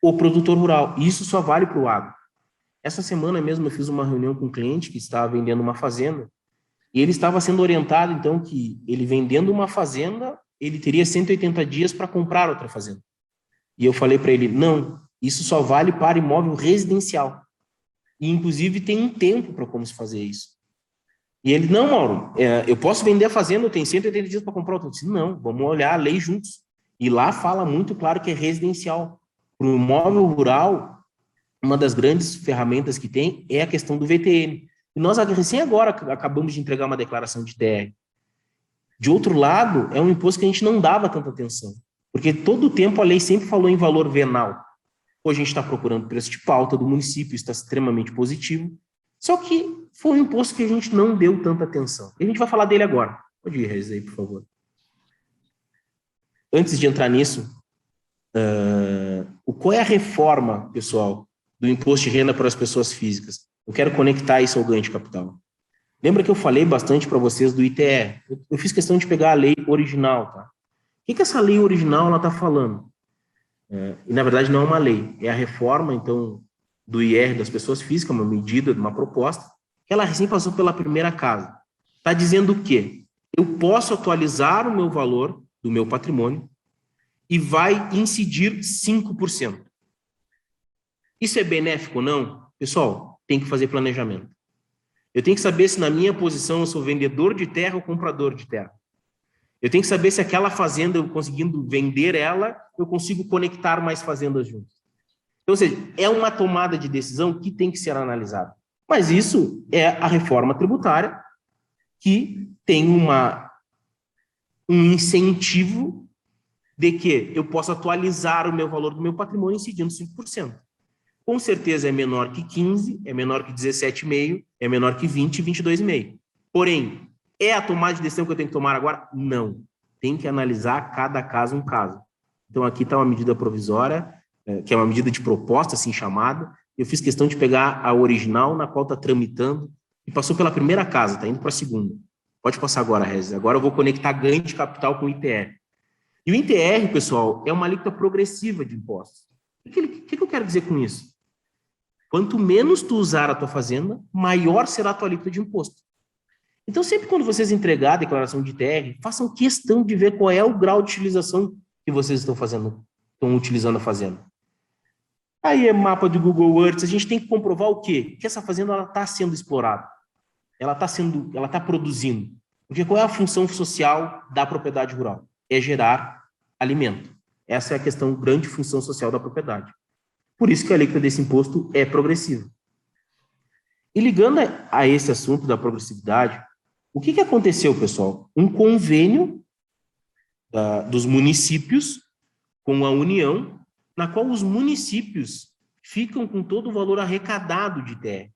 o produtor rural. Isso só vale para o agro. Essa semana mesmo eu fiz uma reunião com um cliente que estava vendendo uma fazenda e ele estava sendo orientado, então, que ele vendendo uma fazenda, ele teria 180 dias para comprar outra fazenda. E eu falei para ele, não, isso só vale para imóvel residencial. E, inclusive, tem um tempo para como se fazer isso. E ele, não, Mauro, eu posso vender a fazenda, eu tenho 180 dias para comprar outra. Eu disse, não, vamos olhar a lei juntos. E lá fala muito claro que é residencial. Para o imóvel rural, uma das grandes ferramentas que tem é a questão do VTN. E nós, recém agora, acabamos de entregar uma declaração de TR. De outro lado, é um imposto que a gente não dava tanta atenção. Porque todo o tempo a lei sempre falou em valor venal. Hoje a gente está procurando preço de pauta do município, está extremamente positivo. Só que foi um imposto que a gente não deu tanta atenção. E a gente vai falar dele agora. Pode ir, Regis, aí, por favor. Antes de entrar nisso, qual é a reforma, pessoal, do imposto de renda para as pessoas físicas? Eu quero conectar isso ao ganho de capital. Lembra que eu falei bastante para vocês do ITR? Eu fiz questão de pegar a lei original, tá? O que essa lei original está falando? E, na verdade, não é uma lei. É a reforma, então, do IR das pessoas físicas, uma medida, uma proposta, que ela recém passou pela primeira casa. Está dizendo o quê? Eu posso atualizar o meu valor do meu patrimônio e vai incidir 5%. Isso é benéfico ou não? Pessoal, tem que fazer planejamento. Eu tenho que saber se na minha posição eu sou vendedor de terra ou comprador de terra. Eu tenho que saber se aquela fazenda, eu conseguindo vender ela, eu consigo conectar mais fazendas juntas. Então, ou seja, é uma tomada de decisão que tem que ser analisada. Mas isso é a reforma tributária que tem um incentivo de que eu possa atualizar o meu valor do meu patrimônio incidindo 5%. Com certeza é menor que 15, é menor que 17,5, é menor que 20, 22,5. Porém, é a tomada de decisão que eu tenho que tomar agora? Não. Tem que analisar cada caso um caso. Então, aqui está uma medida provisória, que é uma medida de proposta, assim chamada. Eu fiz questão de pegar a original, na qual está tramitando, e passou pela primeira casa, está indo para a segunda. Pode passar agora, Regis. Agora eu vou conectar ganho de capital com o ITR. E o ITR, pessoal, é uma alíquota progressiva de impostos. O que eu quero quero dizer com isso? Quanto menos tu usar a tua fazenda, maior será a tua alíquota de imposto. Então, sempre quando vocês entregar a declaração de ITR, façam questão de ver qual é o grau de utilização que vocês estão utilizando a fazenda. Aí é mapa do Google Earth, a gente tem que comprovar o quê? Que essa fazenda está sendo explorada, ela está produzindo. Porque qual é a função social da propriedade rural? É gerar alimento. Essa é a questão, grande função social da propriedade. Por isso que a alíquota desse imposto é progressiva. E ligando a esse assunto da progressividade, o que aconteceu, pessoal? Um convênio dos municípios com a União, na qual os municípios ficam com todo o valor arrecadado de ITR.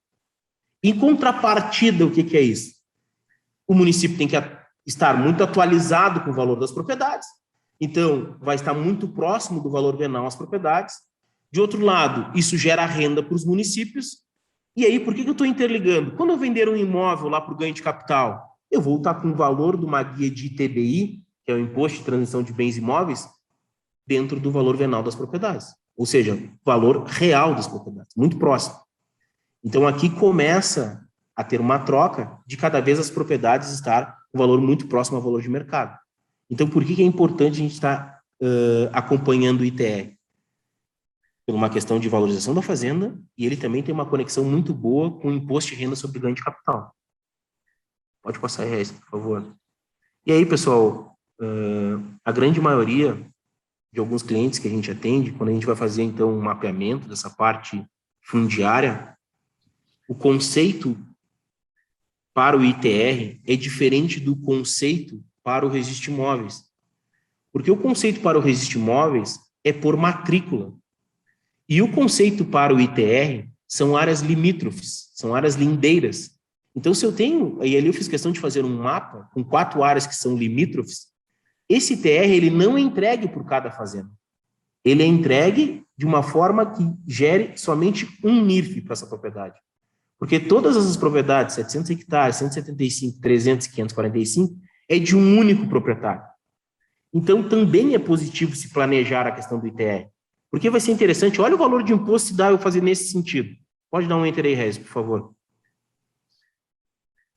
Em contrapartida, o que é isso? O município tem que estar muito atualizado com o valor das propriedades, então vai estar muito próximo do valor venal às propriedades. De outro lado, isso gera renda para os municípios. E aí, por que eu estou interligando? Quando eu vender um imóvel lá para o ganho de capital, eu vou estar com o valor de uma guia de ITBI, que é o Imposto de Transação de Bens Imóveis, dentro do valor venal das propriedades. Ou seja, valor real das propriedades, muito próximo. Então, aqui começa a ter uma troca de cada vez as propriedades estar com valor muito próximo ao valor de mercado. Então, por que é importante a gente estar acompanhando o ITR? Por uma questão de valorização da fazenda, e ele também tem uma conexão muito boa com o imposto de renda sobre ganho de capital. Pode passar aí, por favor. E aí, pessoal, a grande maioria de alguns clientes que a gente atende, quando a gente vai fazer, então, um mapeamento dessa parte fundiária, o conceito para o ITR é diferente do conceito para o registro de imóveis. Porque o conceito para o registro de imóveis é por matrícula. E o conceito para o ITR são áreas limítrofes, são áreas lindeiras. Então, se eu tenho, e ali eu fiz questão de fazer um mapa com 4 áreas que são limítrofes, esse ITR ele não é entregue por cada fazenda. Ele é entregue de uma forma que gere somente um NIRF para essa propriedade. Porque todas as propriedades, 700 hectares, 175, 300 e 545, é de um único proprietário. Então, também é positivo se planejar a questão do ITR. Porque vai ser interessante, olha o valor de imposto se dá eu fazer nesse sentido. Pode dar um enter aí, Rez, por favor.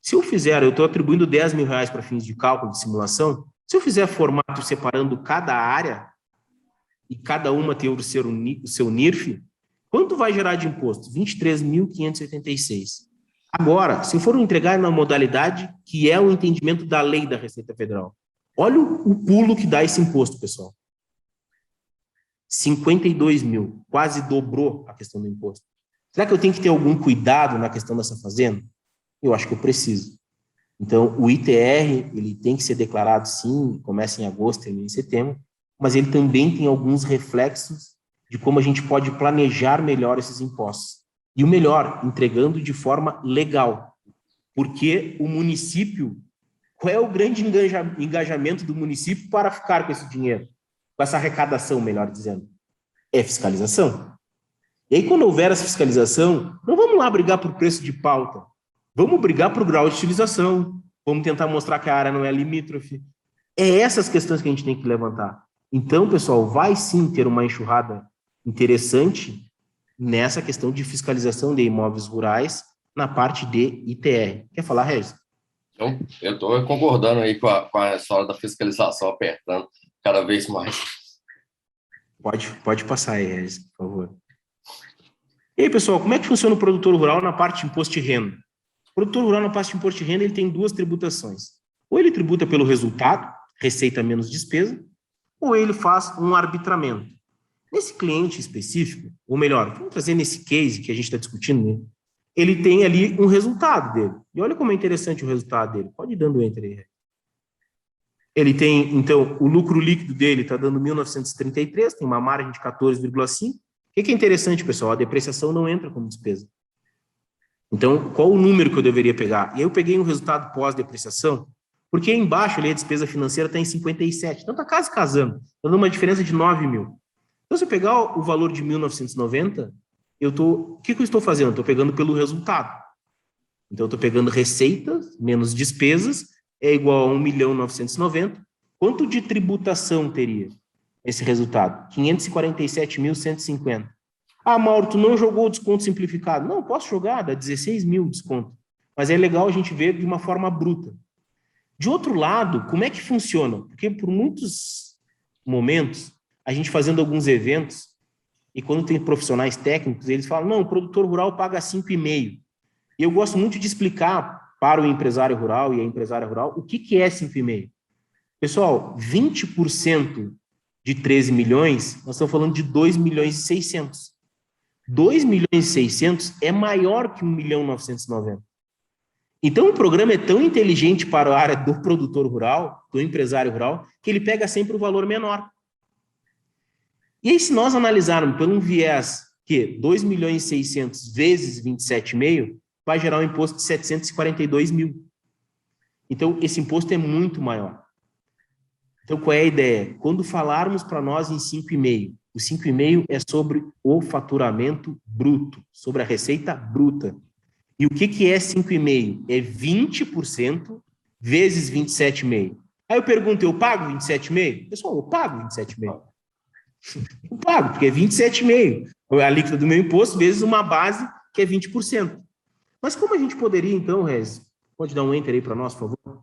Se eu fizer, eu estou atribuindo R$10.000 para fins de cálculo de simulação, se eu fizer formato separando cada área e cada uma ter o seu NIRF, quanto vai gerar de imposto? 23.586. Agora, se eu for entregar na modalidade que é o entendimento da lei da Receita Federal, olha o pulo que dá esse imposto, pessoal. 52 mil, quase dobrou a questão do imposto. Será que eu tenho que ter algum cuidado na questão dessa fazenda? Eu acho que eu preciso. Então, o ITR, ele tem que ser declarado, sim, começa em agosto, termina em setembro, mas ele também tem alguns reflexos de como a gente pode planejar melhor esses impostos. E o melhor, entregando de forma legal. Porque o município, qual é o grande engajamento do município para ficar com esse dinheiro? Com essa arrecadação, melhor dizendo? É fiscalização. E aí, quando houver essa fiscalização, não vamos lá brigar por preço de pauta. Vamos brigar por grau de utilização. Vamos tentar mostrar que a área não é limítrofe. É essas questões que a gente tem que levantar. Então, pessoal, vai sim ter uma enxurrada interessante nessa questão de fiscalização de imóveis rurais na parte de ITR. Quer falar, Regis? Então, eu estou concordando aí com a história da fiscalização apertando cada vez mais. Pode passar aí, Regis, por favor. E aí, pessoal, como é que funciona o produtor rural na parte de imposto de renda? O produtor rural na parte de imposto de renda ele tem 2 tributações. Ou ele tributa pelo resultado, receita menos despesa, ou ele faz um arbitramento. Nesse cliente específico, ou melhor, vamos trazer nesse case que a gente está discutindo, né? Ele tem ali um resultado dele. E olha como é interessante o resultado dele. Pode ir dando enter aí. Ele tem, então, o lucro líquido dele está dando 1.933, tem uma margem de 14,5. O que é interessante, pessoal? A depreciação não entra como despesa. Então, qual o número que eu deveria pegar? E aí eu peguei um resultado pós-depreciação, porque embaixo ali a despesa financeira está em 57. Então, está quase casando. Está dando uma diferença de 9 mil. Então, se eu pegar o valor de 1.990, o que eu estou fazendo? Estou pegando pelo resultado. Então, eu estou pegando receitas menos despesas, é igual a 1.990. Quanto de tributação teria esse resultado? 547.150. Ah, Mauro, tu não jogou o desconto simplificado. Não, posso jogar, dá 16 mil de desconto. Mas é legal a gente ver de uma forma bruta. De outro lado, como é que funciona? Porque por muitos momentos, a gente fazendo alguns eventos, e quando tem profissionais técnicos, eles falam, não, o produtor rural paga 5,5. E eu gosto muito de explicar para o empresário rural e a empresária rural o que é 5,5. Pessoal, 20% de 13 milhões, nós estamos falando de 2 milhões e 600. 2 milhões e 600 é maior que 1.990.000. Então, o programa é tão inteligente para a área do produtor rural, do empresário rural, que ele pega sempre o valor menor. E aí, se nós analisarmos por um viés que 2 milhões e 600 vezes 27,5, vai gerar um imposto de 742 mil. Então, esse imposto é muito maior. Então, qual é a ideia? Quando falarmos para nós em 5,5, o 5,5 é sobre o faturamento bruto, sobre a receita bruta. E o que é 5,5? É 20% vezes 27,5. Aí eu pergunto, eu pago 27,5? Pessoal, eu pago 27,5. Eu pago, porque é 27,5. A alíquota do meu imposto vezes uma base que é 20%. Mas como a gente poderia, então, Rez, pode dar um enter aí para nós, por favor?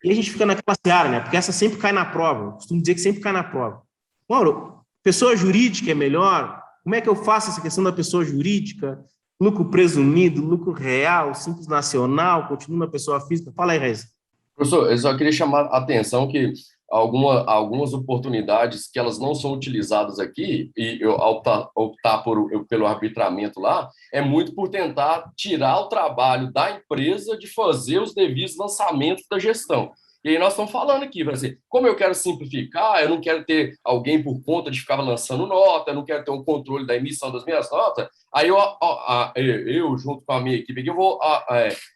E a gente fica naquela seara, né? Porque essa sempre cai na prova. Eu costumo dizer que sempre cai na prova. Mauro, pessoa jurídica é melhor? Como é que eu faço essa questão da pessoa jurídica? Lucro presumido, lucro real, simples nacional, continua na pessoa física? Fala aí, Rez. Professor, eu só queria chamar a atenção que algumas oportunidades que elas não são utilizadas aqui, e eu optar pelo arbitramento lá, é muito por tentar tirar o trabalho da empresa de fazer os devidos lançamentos da gestão. E aí nós estamos falando aqui, como eu quero simplificar, eu não quero ter alguém por conta de ficar lançando nota, eu não quero ter um controle da emissão das minhas notas, aí eu junto com a minha equipe aqui, eu vou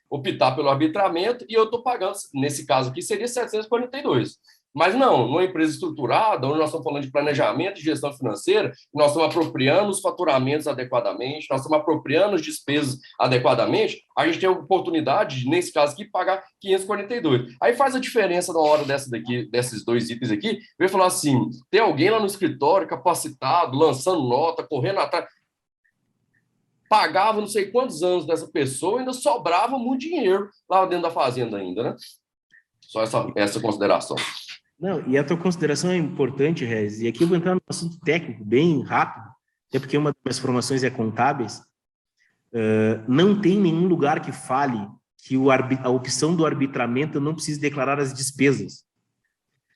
optar pelo arbitramento e eu estou pagando, nesse caso aqui, seria 742. Mas não, numa empresa estruturada, onde nós estamos falando de planejamento e gestão financeira, nós estamos apropriando os faturamentos adequadamente, nós estamos apropriando as despesas adequadamente, a gente tem a oportunidade, nesse caso aqui, pagar 542. Aí faz a diferença na hora desses dois itens aqui, vem falar assim, tem alguém lá no escritório capacitado, lançando nota, correndo atrás, pagava não sei quantos anos dessa pessoa, ainda sobrava muito dinheiro lá dentro da fazenda ainda, né? Só essa consideração. Não, e a tua consideração é importante, Rez, e aqui eu vou entrar no assunto técnico, bem rápido, até porque uma das minhas formações é contábeis. Não tem nenhum lugar que fale que a opção do arbitramento não precisa declarar as despesas.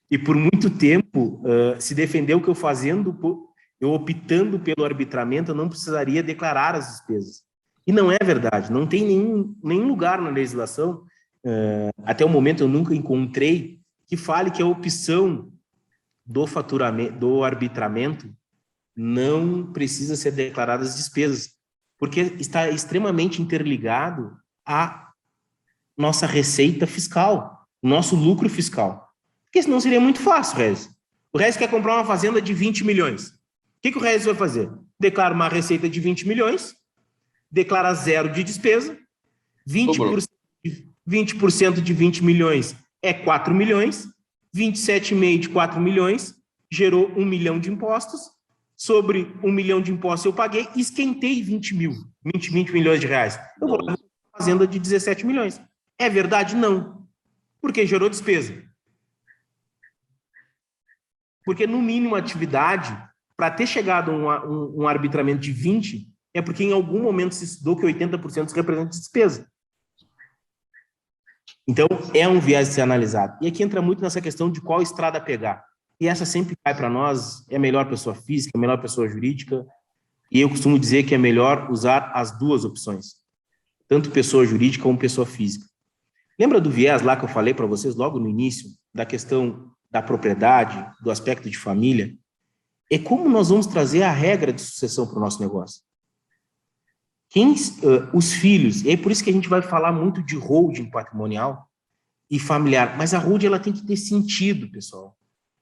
E por muito tempo se defendeu que eu optando pelo arbitramento, eu não precisaria declarar as despesas. E não é verdade, não tem nenhum lugar na legislação, até o momento eu nunca encontrei, que fale que a opção do faturamento, do arbitramento, não precisa ser declarada as despesas, porque está extremamente interligado à nossa receita fiscal, nosso lucro fiscal. Porque senão seria muito fácil, Rez. O Rez quer comprar uma fazenda de 20 milhões. O que o Rez vai fazer? Declara uma receita de 20 milhões, declara zero de despesa, 20% de 20 milhões é 4 milhões, 27,5 de 4 milhões, gerou 1 milhão de impostos, sobre 1 milhão de impostos eu paguei, esquentei 20 milhões de reais. Eu vou lá na fazenda de 17 milhões. É verdade? Não. Porque gerou despesa. Porque, no mínimo, a atividade, para ter chegado a um arbitramento de 20, é porque em algum momento se estudou que 80% representa despesa. Então, é um viés de ser analisado. E aqui entra muito nessa questão de qual estrada pegar. E essa sempre cai para nós, é melhor pessoa física, é melhor pessoa jurídica, e eu costumo dizer que é melhor usar as duas opções, tanto pessoa jurídica como pessoa física. Lembra do viés lá que eu falei para vocês logo no início, da questão da propriedade, do aspecto de família? É como nós vamos trazer a regra de sucessão para o nosso negócio. Os filhos, e é por isso que a gente vai falar muito de holding patrimonial e familiar, mas a holding ela tem que ter sentido, pessoal.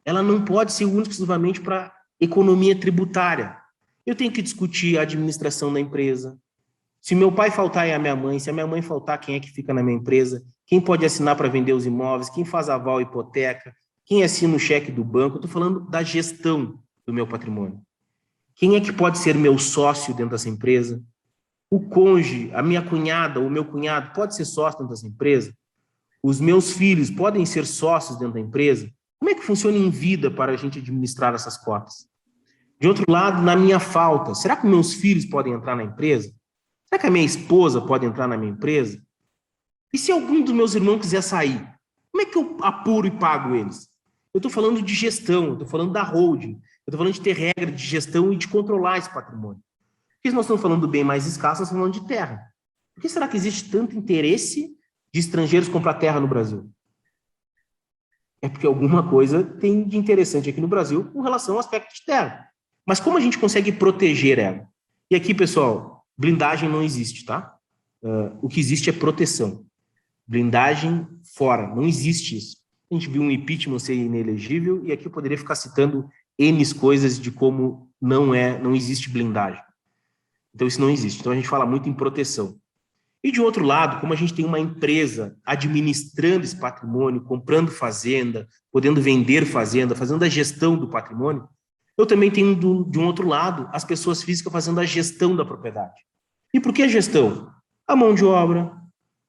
Ela não pode ser única exclusivamente para economia tributária. Eu tenho que discutir a administração da empresa. Se meu pai faltar é a minha mãe, se a minha mãe faltar, quem é que fica na minha empresa? Quem pode assinar para vender os imóveis? Quem faz aval hipoteca? Quem assina o cheque do banco? Eu estou falando da gestão do meu patrimônio. Quem é que pode ser meu sócio dentro dessa empresa? O cônjuge, a minha cunhada, o meu cunhado pode ser sócio dentro dessa empresa? Os meus filhos podem ser sócios dentro da empresa? Como é que funciona em vida para a gente administrar essas cotas? De outro lado, na minha falta, será que meus filhos podem entrar na empresa? Será que a minha esposa pode entrar na minha empresa? E se algum dos meus irmãos quiser sair, como é que eu apuro e pago eles? Eu estou falando de gestão, eu estou falando da holding, eu estou falando de ter regra de gestão e de controlar esse patrimônio. Porque se nós estamos falando do bem mais escasso, nós estamos falando de terra. Por que será que existe tanto interesse de estrangeiros comprar terra no Brasil? É porque alguma coisa tem de interessante aqui no Brasil com relação ao aspecto de terra. Mas como a gente consegue proteger ela? E aqui, pessoal, blindagem não existe, tá? O que existe é proteção. Blindagem fora, não existe isso. A gente viu um impeachment ser inelegível e aqui eu poderia ficar citando N coisas de como não existe blindagem. Então isso não existe. Então a gente fala muito em proteção. E de outro lado, como a gente tem uma empresa administrando esse patrimônio, comprando fazenda, podendo vender fazenda, fazendo a gestão do patrimônio, eu também tenho de um outro lado as pessoas físicas fazendo a gestão da propriedade. E por que a gestão? A mão de obra,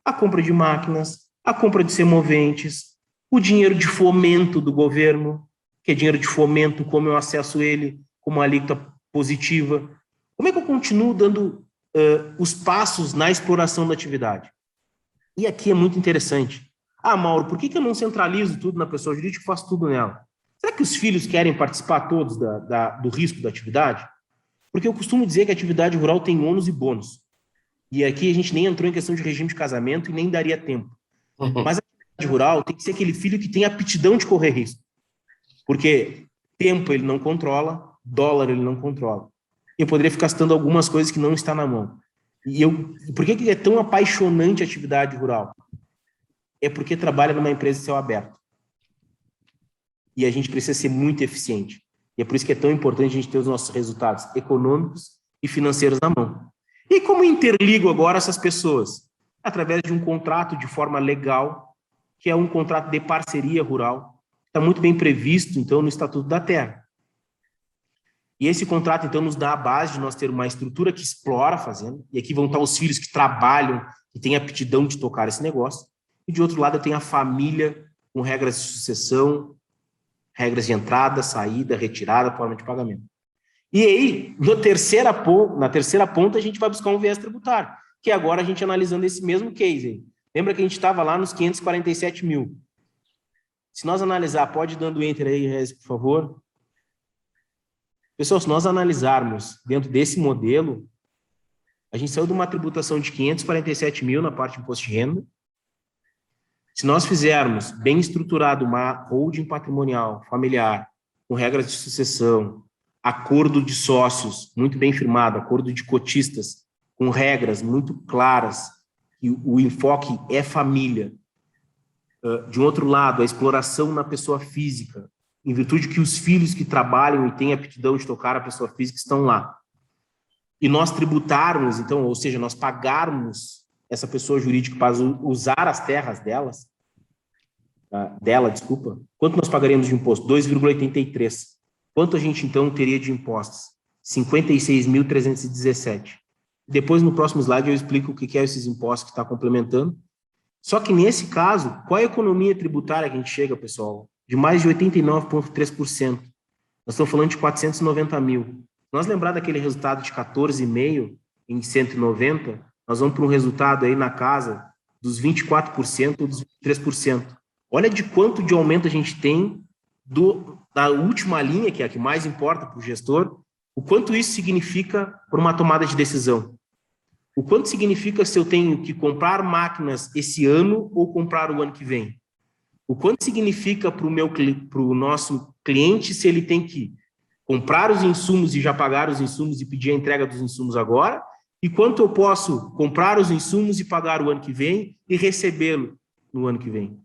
a compra de máquinas, a compra de semoventes, o dinheiro de fomento do governo, que é dinheiro de fomento, como eu acesso ele, como uma alíquota positiva. Como é que eu continuo dando os passos na exploração da atividade? E aqui é muito interessante. Ah, Mauro, por que eu não centralizo tudo na pessoa jurídica e faço tudo nela? Será que os filhos querem participar todos do risco da atividade? Porque eu costumo dizer que a atividade rural tem ônus e bônus. E aqui a gente nem entrou em questão de regime de casamento e nem daria tempo. Mas a atividade rural tem que ser aquele filho que tem aptidão de correr risco. Porque tempo ele não controla, dólar ele não controla. Eu poderia ficar citando algumas coisas que não está na mão. Por que é tão apaixonante a atividade rural? É porque trabalha numa empresa de céu aberto. E a gente precisa ser muito eficiente. E é por isso que é tão importante a gente ter os nossos resultados econômicos e financeiros na mão. E como interligo agora essas pessoas? Através de um contrato de forma legal, que é um contrato de parceria rural, está muito bem previsto, então, no Estatuto da Terra. E esse contrato, então, nos dá a base de nós ter uma estrutura que explora a fazenda, e aqui vão estar os filhos que trabalham, que têm aptidão de tocar esse negócio, e de outro lado eu tenho a família com regras de sucessão, regras de entrada, saída, retirada, forma de pagamento. E aí, na terceira ponta, a gente vai buscar um viés tributário, que é agora a gente analisando esse mesmo case aí. Lembra que a gente estava lá nos 547 mil. Se nós analisar, pode ir dando enter aí, Rez, por favor. Pessoal, se nós analisarmos dentro desse modelo, a gente saiu de uma tributação de 547 mil na parte de imposto de renda. Se nós fizermos bem estruturado uma holding patrimonial familiar, com regras de sucessão, acordo de sócios muito bem firmado, acordo de cotistas, com regras muito claras, e o enfoque é família. De um outro lado, a exploração na pessoa física, em virtude que os filhos que trabalham e têm aptidão de tocar a pessoa física estão lá. E nós tributarmos, então, ou seja, nós pagarmos essa pessoa jurídica para usar as terras quanto nós pagaríamos de imposto? 2,83. Quanto a gente, então, teria de impostos? 56.317. Depois, no próximo slide, eu explico o que é esses impostos que está complementando. Só que, nesse caso, qual é a economia tributária que a gente chega, pessoal? De mais de 89,3%. Nós estamos falando de 490 mil. Nós lembrar daquele resultado de 14,5 em 190, nós vamos para um resultado aí na casa dos 24% ou dos 23%. Olha de quanto de aumento a gente tem da última linha, que é a que mais importa para o gestor, o quanto isso significa para uma tomada de decisão. O quanto significa se eu tenho que comprar máquinas esse ano ou comprar o ano que vem. O quanto significa para o nosso cliente se ele tem que comprar os insumos e já pagar os insumos e pedir a entrega dos insumos agora, e quanto eu posso comprar os insumos e pagar o ano que vem e recebê-lo no ano que vem.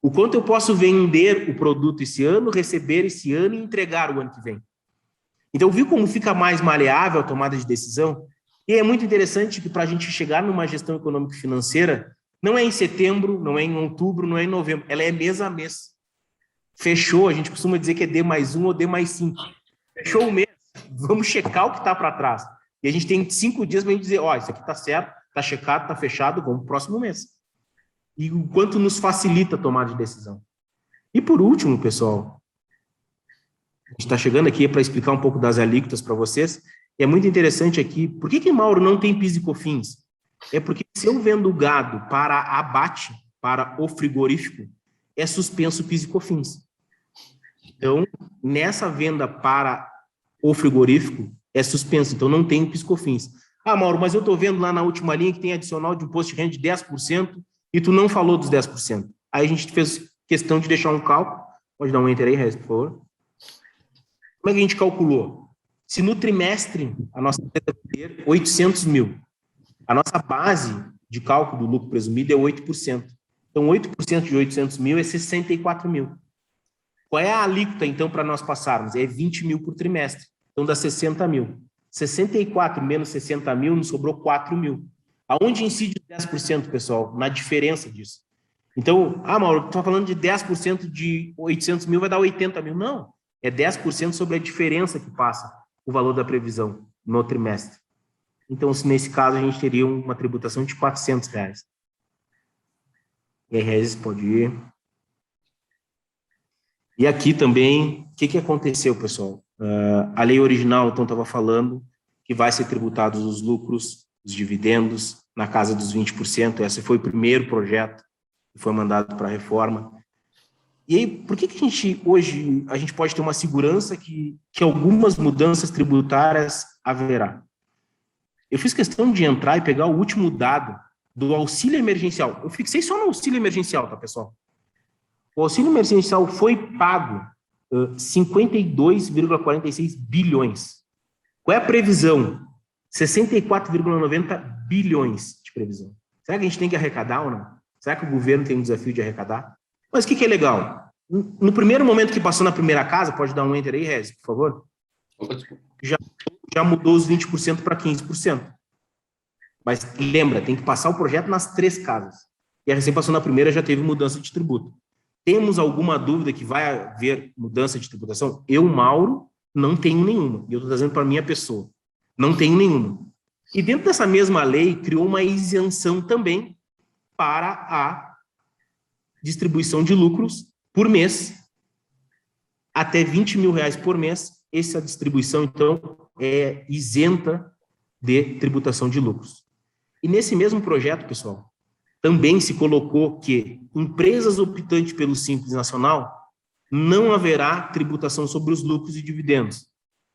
O quanto eu posso vender o produto esse ano, receber esse ano e entregar o ano que vem. Então, viu como fica mais maleável a tomada de decisão? E é muito interessante que para a gente chegar numa gestão econômica e financeira, não é em setembro, não é em outubro, não é em novembro, ela é mês a mês. Fechou, a gente costuma dizer que é D+1 ou D+5. Fechou o mês, vamos checar o que está para trás. E a gente tem 5 dias para a gente dizer, ó, isso aqui está certo, está checado, está fechado, vamos para o próximo mês. E o quanto nos facilita a tomada de decisão. E por último, pessoal, a gente está chegando aqui para explicar um pouco das alíquotas para vocês. É muito interessante aqui, por que Mauro não tem PIS e COFINS? É porque se eu vendo gado para abate, para o frigorífico, é suspenso o PIS e COFINS. Então, nessa venda para o frigorífico, é suspenso, então não tem PIS e COFINS. Ah, Mauro, mas eu estou vendo lá na última linha que tem adicional de imposto de renda de 10% e tu não falou dos 10%. Aí a gente fez questão de deixar um cálculo. Pode dar um enter aí, Rez, por favor. Como é que a gente calculou? Se no trimestre a nossa empresa ter 800 mil, a nossa base de cálculo do lucro presumido é 8%. Então, 8% de 800 mil é 64 mil. Qual é a alíquota, então, para nós passarmos? É 20 mil por trimestre. Então, dá 60 mil. 64 menos 60 mil, nos sobrou 4 mil. Aonde incide 10%, pessoal? Na diferença disso. Então, Mauro, tu está falando de 10% de 800 mil, vai dar 80 mil. Não, é 10% sobre a diferença que passa o valor da previsão no trimestre. Então, nesse caso, a gente teria uma tributação de R$400. E aí, Regis, pode ir. E aqui também, o que aconteceu, pessoal? A lei original, então, estava falando que vai ser tributados os lucros, os dividendos, na casa dos 20%. Esse foi o primeiro projeto que foi mandado para a reforma. E aí, por que a gente, hoje, a gente pode ter uma segurança que algumas mudanças tributárias haverá? Eu fiz questão de entrar e pegar o último dado do auxílio emergencial. Eu fixei só no auxílio emergencial, tá, pessoal? O auxílio emergencial foi pago 52,46 bilhões. Qual é a previsão? 64,90 bilhões de previsão. Será que a gente tem que arrecadar ou não? Será que o governo tem um desafio de arrecadar? Mas o que é legal? No primeiro momento que passou na primeira casa, pode dar um enter aí, Rez, por favor? Já mudou os 20% para 15%. Mas lembra, tem que passar o projeto nas 3 casas. E a recém passou na primeira, já teve mudança de tributo. Temos alguma dúvida que vai haver mudança de tributação? Eu, Mauro, não tenho nenhuma. E eu estou trazendo para a minha pessoa. Não tenho nenhuma. E dentro dessa mesma lei, criou uma isenção também para a distribuição de lucros por mês. Até R$20 mil por mês. Essa distribuição, então, é isenta de tributação de lucros. E nesse mesmo projeto, pessoal, também se colocou que empresas optantes pelo Simples Nacional não haverá tributação sobre os lucros e dividendos.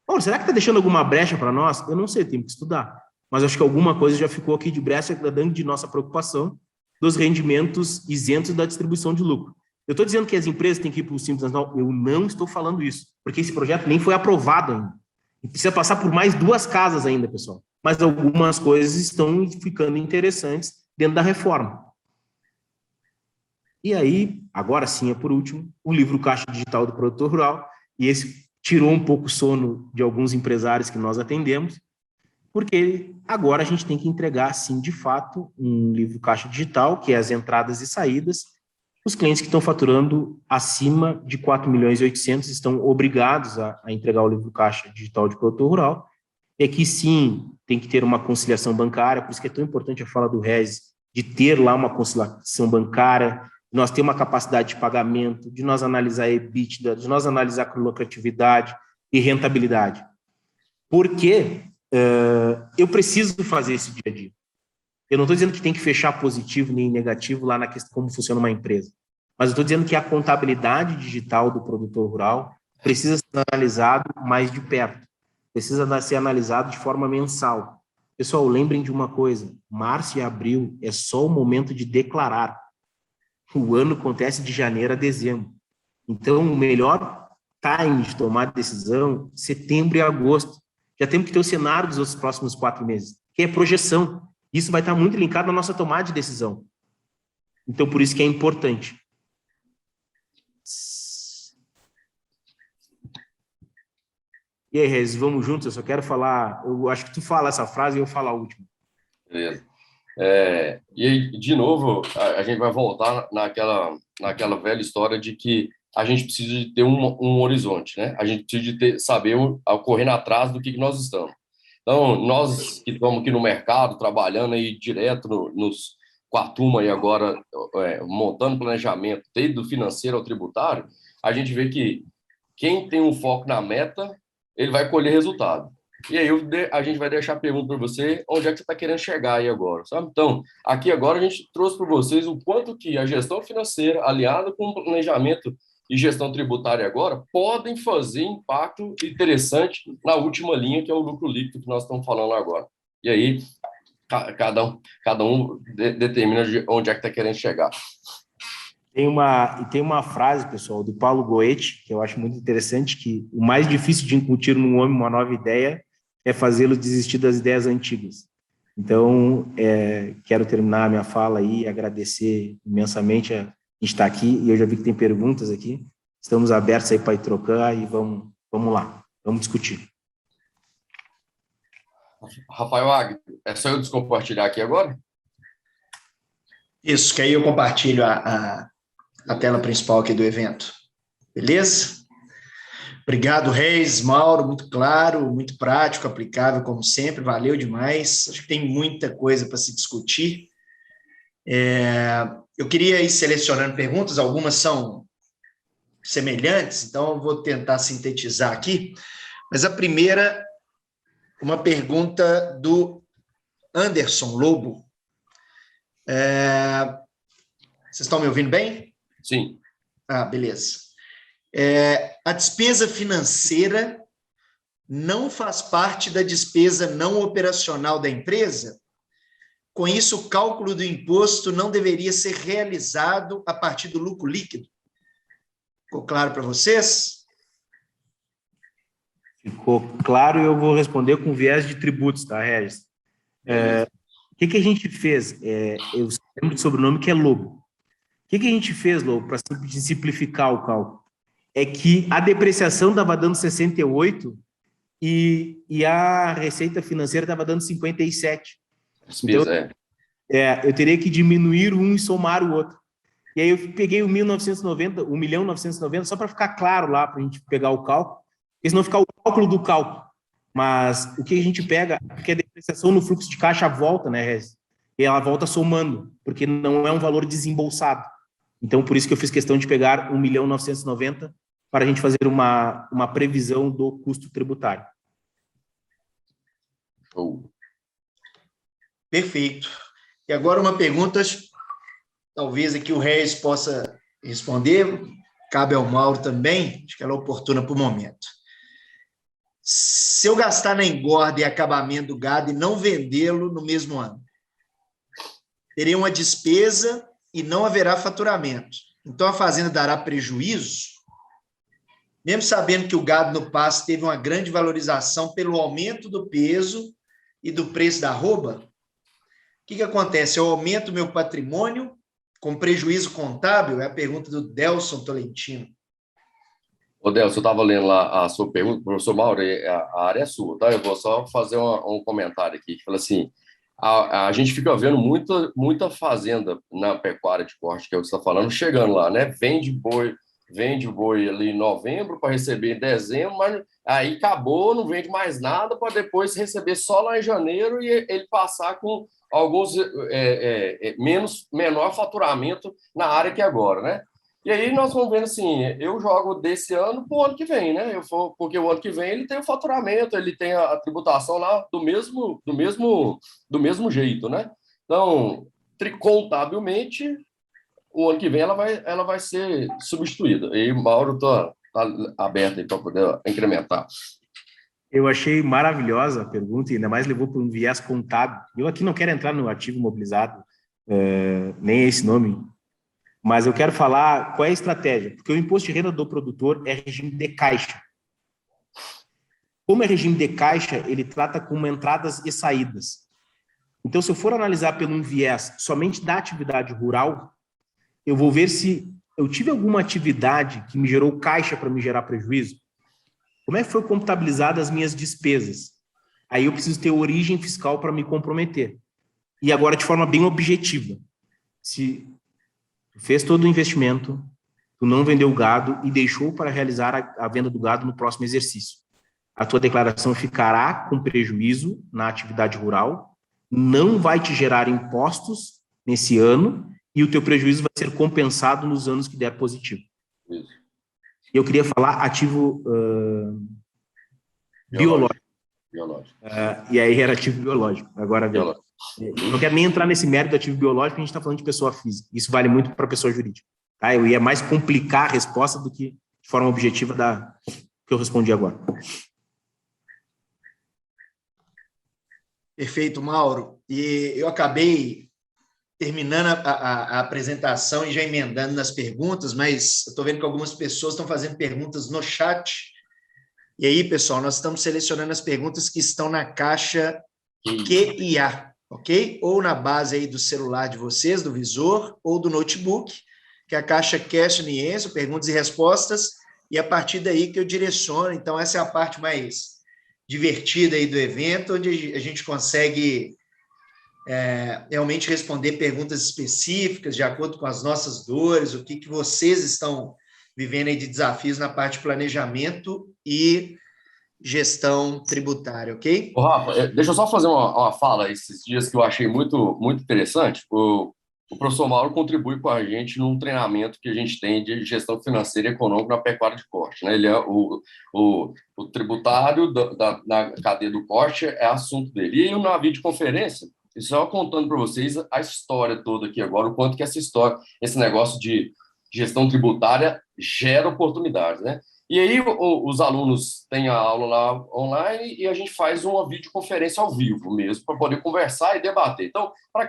Ora, será que está deixando alguma brecha para nós? Eu não sei, temos que estudar. Mas acho que alguma coisa já ficou aqui de brecha dentro de nossa preocupação dos rendimentos isentos da distribuição de lucro. Eu estou dizendo que as empresas têm que ir para o Simples Nacional? Eu não estou falando isso, porque esse projeto nem foi aprovado ainda. E precisa passar por mais 2 casas ainda, pessoal. Mas algumas coisas estão ficando interessantes dentro da reforma. E aí, agora sim, por último, o livro Caixa Digital do Produtor Rural, e esse tirou um pouco o sono de alguns empresários que nós atendemos, porque agora a gente tem que entregar, sim, de fato, um livro Caixa Digital, que é as entradas e saídas. Os clientes que estão faturando acima de 4.800.000 estão obrigados a entregar o livro Caixa Digital de Produtor Rural. E aqui, sim, tem que ter uma conciliação bancária, por isso que é tão importante a fala do Regis, de ter lá uma conciliação bancária, de nós ter uma capacidade de pagamento, de nós analisar EBITDA, de nós analisar lucratividade e rentabilidade. Porque eu preciso fazer esse dia a dia. Eu não estou dizendo que tem que fechar positivo nem negativo lá na questão como funciona uma empresa, mas eu estou dizendo que a contabilidade digital do produtor rural precisa ser analisado mais de perto, precisa ser analisado de forma mensal. Pessoal, lembrem de uma coisa, março e abril é só o momento de declarar. O ano acontece de janeiro a dezembro. Então, o melhor time de tomar decisão, setembro e agosto. Já temos que ter o cenário dos outros próximos 4 meses, que é projeção. Isso vai estar muito linkado na nossa tomada de decisão. Então, por isso que é importante. E aí, Regis, vamos juntos? Eu só quero falar... Eu acho que tu fala essa frase e eu falo a última. Beleza. E aí, de novo, a gente vai voltar naquela velha história de que a gente precisa de ter um horizonte, né? A gente precisa de saber correndo atrás do que nós estamos. Então, nós que estamos aqui no mercado, trabalhando aí direto com a turma aí agora, montando planejamento, desde o financeiro ao tributário, a gente vê que quem tem um foco na meta, ele vai colher resultado. E aí a gente vai deixar a pergunta para você, onde é que você está querendo chegar aí agora, sabe? Então, aqui agora a gente trouxe para vocês o quanto que a gestão financeira, aliada com o planejamento e gestão tributária agora, podem fazer impacto interessante na última linha, que é o lucro líquido que nós estamos falando agora. E aí, cada um determina onde é que está querendo chegar. Tem uma frase, pessoal, do Paulo Goethe, que eu acho muito interessante, que o mais difícil de incutir num homem uma nova ideia é fazê-lo desistir das ideias antigas. Então, quero terminar a minha fala aí, agradecer imensamente a gente está aqui, e eu já vi que tem perguntas aqui. Estamos abertos aí para ir trocar e vamos lá, vamos discutir. Rafael Agno, é só eu descompartilhar aqui agora? Isso, que aí eu compartilho a tela principal aqui do evento. Beleza? Obrigado, Reis, Mauro, muito claro, muito prático, aplicável, como sempre, valeu demais. Acho que tem muita coisa para se discutir. Eu queria ir selecionando perguntas, algumas são semelhantes, então eu vou tentar sintetizar aqui. Mas a primeira, uma pergunta do Anderson Lobo. Vocês estão me ouvindo bem? Sim. Beleza. A despesa financeira não faz parte da despesa não operacional da empresa? Com isso, o cálculo do imposto não deveria ser realizado a partir do lucro líquido? Ficou claro para vocês? Ficou claro, e eu vou responder com viés de tributos, tá, Regis? O que a gente fez? Eu lembro do sobrenome que é Lobo. O que a gente fez, Lobo, para simplificar o cálculo? É que a depreciação estava dando 68 e a receita financeira estava dando 57. Então, eu teria que diminuir um e somar o outro. E aí eu peguei o 1.990, só para ficar claro lá, para a gente pegar o cálculo, porque senão fica o cálculo do cálculo. Mas o que a gente pega, porque a depreciação no fluxo de caixa volta, né, Rez? E ela volta somando, porque não é um valor desembolsado. Então, por isso que eu fiz questão de pegar 1.990 para a gente fazer uma previsão do custo tributário. Perfeito. E agora uma pergunta, talvez aqui o Reis possa responder, cabe ao Mauro também, acho que ela é oportuna para o momento. Se eu gastar na engorda e acabamento do gado e não vendê-lo no mesmo ano, terei uma despesa e não haverá faturamento. Então, a fazenda dará prejuízo, mesmo sabendo que o gado no pasto teve uma grande valorização pelo aumento do peso e do preço da arroba. O que acontece? Eu aumento meu patrimônio com prejuízo contábil? É a pergunta do Delson Tolentino. Ô, Delson, eu estava lendo lá a sua pergunta, professor Mauro, a área é sua, tá? Eu vou só fazer um comentário aqui, que fala assim, a gente fica vendo muita fazenda na pecuária de corte, que é o que você está falando, chegando lá, né? Vende boi ali em novembro para receber em dezembro, mas aí acabou, não vende mais nada para depois receber só lá em janeiro e ele passar com alguns menor faturamento na área que agora, né? E aí nós vamos vendo assim, eu jogo desse ano para o ano que vem, né? Porque o ano que vem ele tem o faturamento, ele tem a tributação lá do mesmo jeito, né? Então, contabilmente, o ano que vem ela vai ser substituída. E o Mauro está aberto aí para poder incrementar. Eu achei maravilhosa a pergunta, e ainda mais levou para um viés contábil. Eu aqui não quero entrar no ativo imobilizado, nem esse nome, mas eu quero falar qual é a estratégia, porque o imposto de renda do produtor é regime de caixa. Como é regime de caixa, ele trata como entradas e saídas. Então, se eu for analisar pelo um viés somente da atividade rural, eu vou ver se eu tive alguma atividade que me gerou caixa para me gerar prejuízo. Como é que foi contabilizada as minhas despesas? Aí eu preciso ter origem fiscal para me comprometer. E agora, de forma bem objetiva, se tu fez todo o investimento, tu não vendeu o gado e deixou para realizar a venda do gado no próximo exercício. A tua declaração ficará com prejuízo na atividade rural, não vai te gerar impostos nesse ano e o teu prejuízo vai ser compensado nos anos que der positivo. Isso. Eu queria falar ativo biológico. E aí era ativo biológico. Agora, eu não quero nem entrar nesse mérito do ativo biológico, a gente está falando de pessoa física. Isso vale muito para pessoa jurídica. Tá? Eu ia mais complicar a resposta do que de forma objetiva da que eu respondi agora. Perfeito, Mauro. E eu acabei terminando a apresentação e já emendando nas perguntas, mas eu estou vendo que algumas pessoas estão fazendo perguntas no chat. E aí, pessoal, nós estamos selecionando as perguntas que estão na caixa Q e A, ok? Ou na base aí do celular de vocês, do visor, ou do notebook, que é a caixa Question e Answer, perguntas e respostas, e a partir daí que eu direciono. Então, essa é a parte mais divertida aí do evento, onde a gente consegue realmente responder perguntas específicas, de acordo com as nossas dores, o que vocês estão vivendo aí de desafios na parte de planejamento e gestão tributária, ok? Ô, Rafa, deixa eu só fazer uma fala esses dias que eu achei muito, muito interessante. O professor Mauro contribui com a gente num treinamento que a gente tem de gestão financeira e econômica na pecuária de corte, né? Ele é o tributário da cadeia do corte, é assunto dele. E na videoconferência, só contando para vocês a história toda aqui agora, o quanto que essa história, esse negócio de gestão tributária gera oportunidades, né? E aí os alunos têm a aula lá online e a gente faz uma videoconferência ao vivo mesmo, para poder conversar e debater. Então, para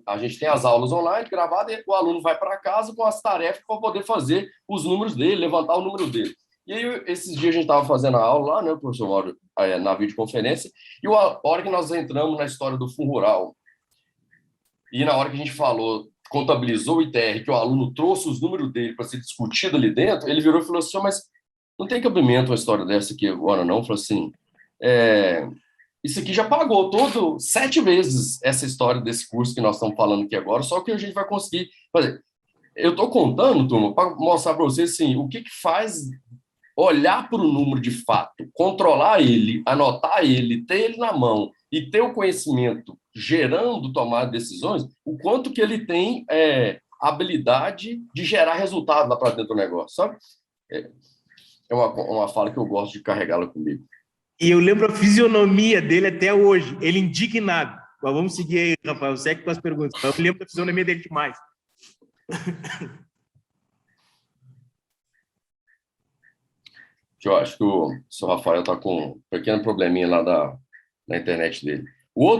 a gente tem as aulas online gravadas e o aluno vai para casa com as tarefas para poder fazer os números dele, levantar o número dele. E aí, esses dias a gente estava fazendo a aula lá, né, professor Mauro, na videoconferência, e a hora que nós entramos na história do Fundo Rural, e na hora que a gente falou, contabilizou o ITR, que o aluno trouxe os números dele para ser discutido ali dentro, ele virou e falou assim, mas não tem cabimento uma história dessa aqui agora, não? Falou assim, isso aqui já pagou 7 vezes essa história desse curso que nós estamos falando aqui agora, só que a gente vai conseguir fazer. Eu estou contando, turma, para mostrar para vocês assim, o que faz olhar para o número de fato, controlar ele, anotar ele, ter ele na mão e ter o conhecimento gerando tomar decisões, o quanto que ele tem habilidade de gerar resultado lá para dentro do negócio, sabe? É uma fala que eu gosto de carregá-la comigo. E eu lembro a fisionomia dele até hoje, ele indignado. Mas vamos seguir aí, Rafael, segue com as perguntas. Eu lembro da fisionomia dele demais. Eu acho que o seu Rafael está com um pequeno probleminha lá na internet dele.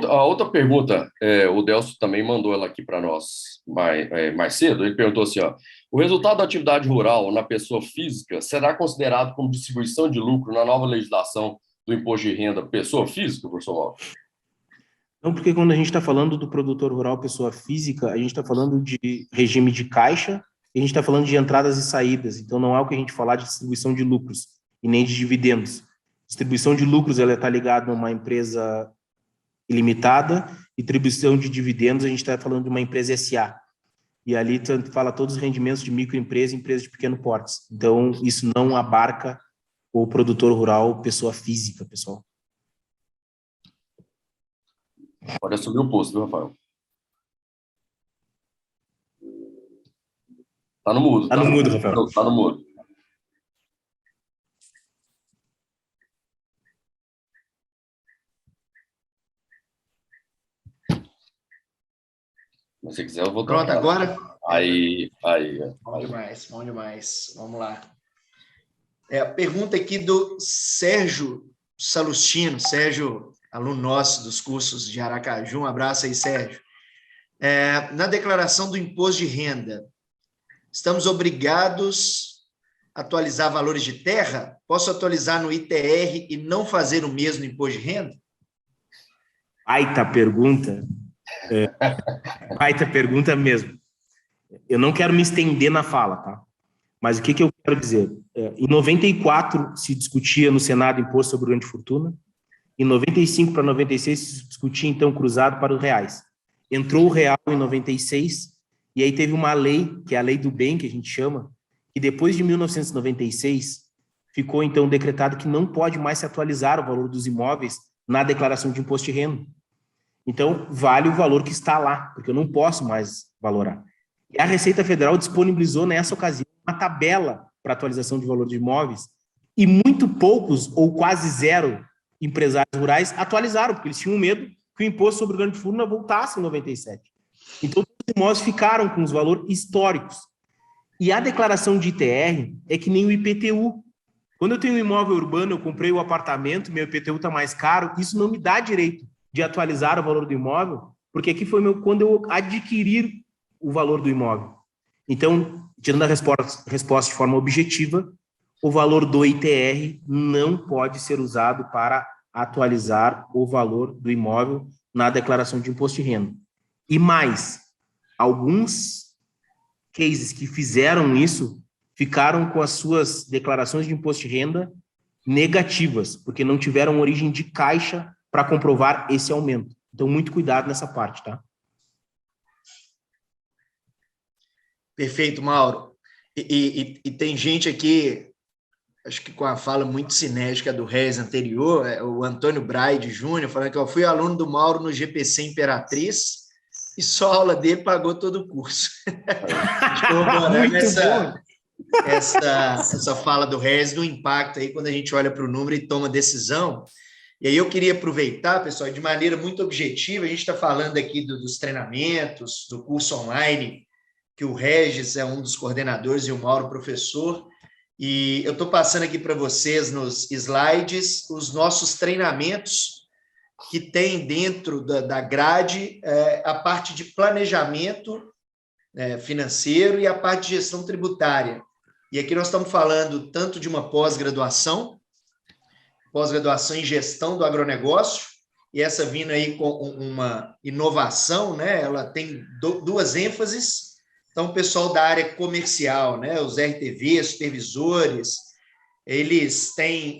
A outra pergunta, o Delcio também mandou ela aqui para nós mais cedo. Ele perguntou assim, ó, o resultado da atividade rural na pessoa física será considerado como distribuição de lucro na nova legislação do imposto de renda pessoa física, professor Mauro? Não, porque quando a gente está falando do produtor rural pessoa física, a gente está falando de regime de caixa e a gente está falando de entradas e saídas. Então, não há o que a gente falar de distribuição de lucros e nem de dividendos. Distribuição de lucros, ela está ligada a uma empresa ilimitada, e distribuição de dividendos, a gente está falando de uma empresa SA. E ali fala todos os rendimentos de microempresa e empresa de pequeno porte. Então, isso não abarca o produtor rural pessoa física, pessoal. Pode assumir o posto, viu, Rafael? Tá no mudo. Tá no mudo, Rafael. Tá no mudo. Se você quiser, eu vou Pronto, agora? Aí. Bom demais. Vamos lá. A pergunta aqui do Sérgio Salustino. Sérgio, aluno nosso dos cursos de Aracaju. Um abraço aí, Sérgio. Na declaração do imposto de renda, estamos obrigados a atualizar valores de terra? Posso atualizar no ITR e não fazer o mesmo no imposto de renda? Baita pergunta. Baita pergunta mesmo. Eu não quero me estender na fala, tá? Mas o que eu quero dizer? Em 94 se discutia no Senado imposto sobre grande fortuna, em 95 para 96 se discutia então cruzado para os reais. Entrou o real em 96 e aí teve uma lei, que é a lei do bem, que a gente chama, E depois de 1996, ficou então decretado que não pode mais se atualizar o valor dos imóveis na declaração de imposto de renda. Então, vale o valor que está lá, porque eu não posso mais valorar. E a Receita Federal disponibilizou nessa ocasião uma tabela para atualização de valor de imóveis e muito poucos, ou quase zero, empresários rurais atualizaram, porque eles tinham medo que o imposto sobre o grande fortuna voltasse em 97. Então, os imóveis ficaram com os valores históricos. E a declaração de ITR é que nem o IPTU. Quando eu tenho um imóvel urbano, eu comprei o apartamento, meu IPTU está mais caro, isso não me dá direito de atualizar o valor do imóvel, porque aqui foi quando eu adquirir o valor do imóvel. Então, tirando a resposta de forma objetiva, o valor do ITR não pode ser usado para atualizar o valor do imóvel na declaração de imposto de renda. E mais, alguns cases que fizeram isso ficaram com as suas declarações de imposto de renda negativas, porque não tiveram origem de caixa para comprovar esse aumento. Então, muito cuidado nessa parte, tá? Perfeito, Mauro. E tem gente aqui, acho que com a fala muito cinética do Regis anterior, o Antônio Braide Júnior, falando que eu fui aluno do Mauro no GPC Imperatriz e só a aula dele pagou todo o curso. essa fala do Regis do impacto aí quando a gente olha para o número e toma decisão. E aí eu queria aproveitar, pessoal, de maneira muito objetiva, a gente está falando aqui dos treinamentos, do curso online, que o Regis é um dos coordenadores e o Mauro professor, e eu estou passando aqui para vocês nos slides os nossos treinamentos que tem dentro da grade a parte de planejamento financeiro e a parte de gestão tributária. E aqui nós estamos falando tanto de uma pós-graduação em gestão do agronegócio, e essa vindo aí com uma inovação, né? Ela tem duas ênfases. Então, o pessoal da área comercial, né? Os RTV, supervisores, eles têm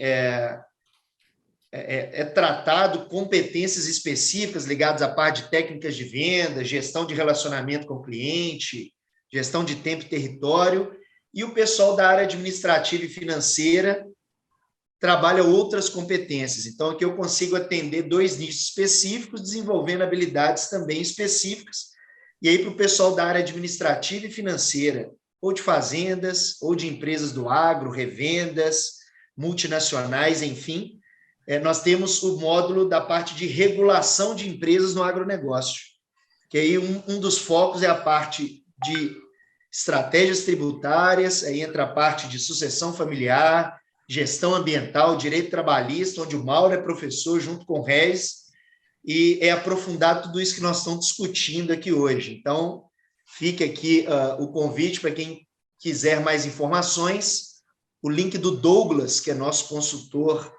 tratado competências específicas ligadas à parte de técnicas de venda, gestão de relacionamento com o cliente, gestão de tempo e território, e o pessoal da área administrativa e financeira trabalha outras competências. Então, aqui eu consigo atender dois nichos específicos, desenvolvendo habilidades também específicas. E aí, para o pessoal da área administrativa e financeira, ou de fazendas, ou de empresas do agro, revendas, multinacionais, enfim, nós temos o módulo da parte de regulação de empresas no agronegócio, que aí um dos focos é a parte de estratégias tributárias, aí entra a parte de sucessão familiar, gestão ambiental, direito trabalhista, onde o Mauro é professor junto com o Regis, e é aprofundar tudo isso que nós estamos discutindo aqui hoje. Então, fica aqui o convite para quem quiser mais informações. O link do Douglas, que é nosso consultor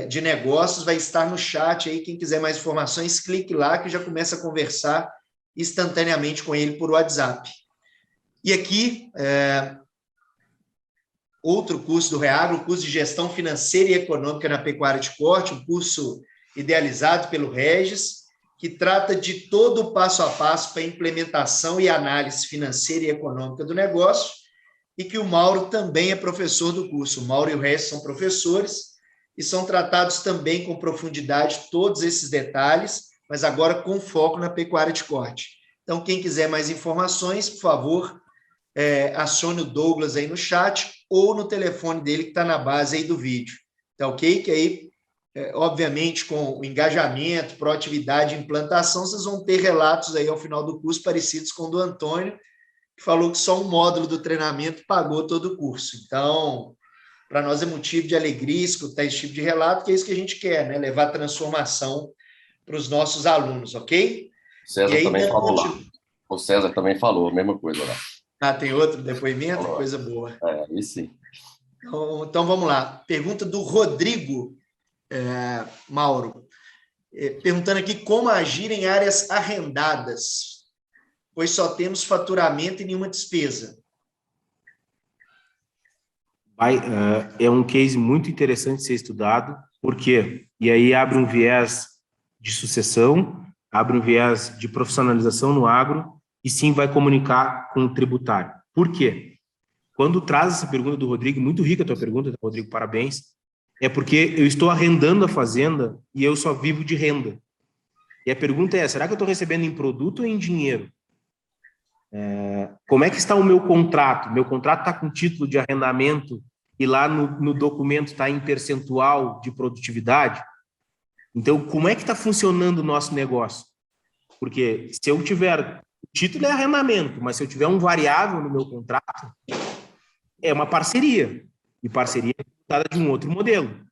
de negócios, vai estar no chat aí. Quem quiser mais informações, clique lá que já começa a conversar instantaneamente com ele por WhatsApp. E aqui, outro curso do Reagro, o curso de Gestão Financeira e Econômica na Pecuária de Corte, um curso idealizado pelo Regis, que trata de todo o passo a passo para a implementação e análise financeira e econômica do negócio, e que o Mauro também é professor do curso. O Mauro e o Regis são professores e são tratados também com profundidade todos esses detalhes, mas agora com foco na pecuária de corte. Então, quem quiser mais informações, por favor, acione o Douglas aí no chat ou no telefone dele que está na base aí do vídeo. Tá ok? Que aí, obviamente, com o engajamento, proatividade e implantação, vocês vão ter relatos aí ao final do curso parecidos com o do Antônio, que falou que só um módulo do treinamento pagou todo o curso. Então, para nós é motivo de alegria escutar esse tipo de relato, que é isso que a gente quer, né? Levar transformação para os nossos alunos, ok? César também falou lá. O César também falou a mesma coisa lá. Ah, tem outro depoimento? Falou. Coisa boa. Aí sim. Então, vamos lá. Pergunta do Rodrigo Mauro. Perguntando aqui como agir em áreas arrendadas, pois só temos faturamento e nenhuma despesa. É um case muito interessante de ser estudado, porque e aí abre um viés de sucessão, abre um viés de profissionalização no agro, e sim vai comunicar com o tributário. Por quê? quando traz essa pergunta do Rodrigo, muito rica a tua pergunta, Rodrigo, parabéns, é porque eu estou arrendando a fazenda e eu só vivo de renda. E a pergunta é, será que eu estou recebendo em produto ou em dinheiro? Como é que está o meu contrato? Meu contrato está com título de arrendamento e lá no documento está em percentual de produtividade? Então, como é que está funcionando o nosso negócio? Porque se eu tiver... O título é arrendamento, mas se eu tiver um variável no meu contrato, é uma parceria. E parceria é resultado de um outro modelo.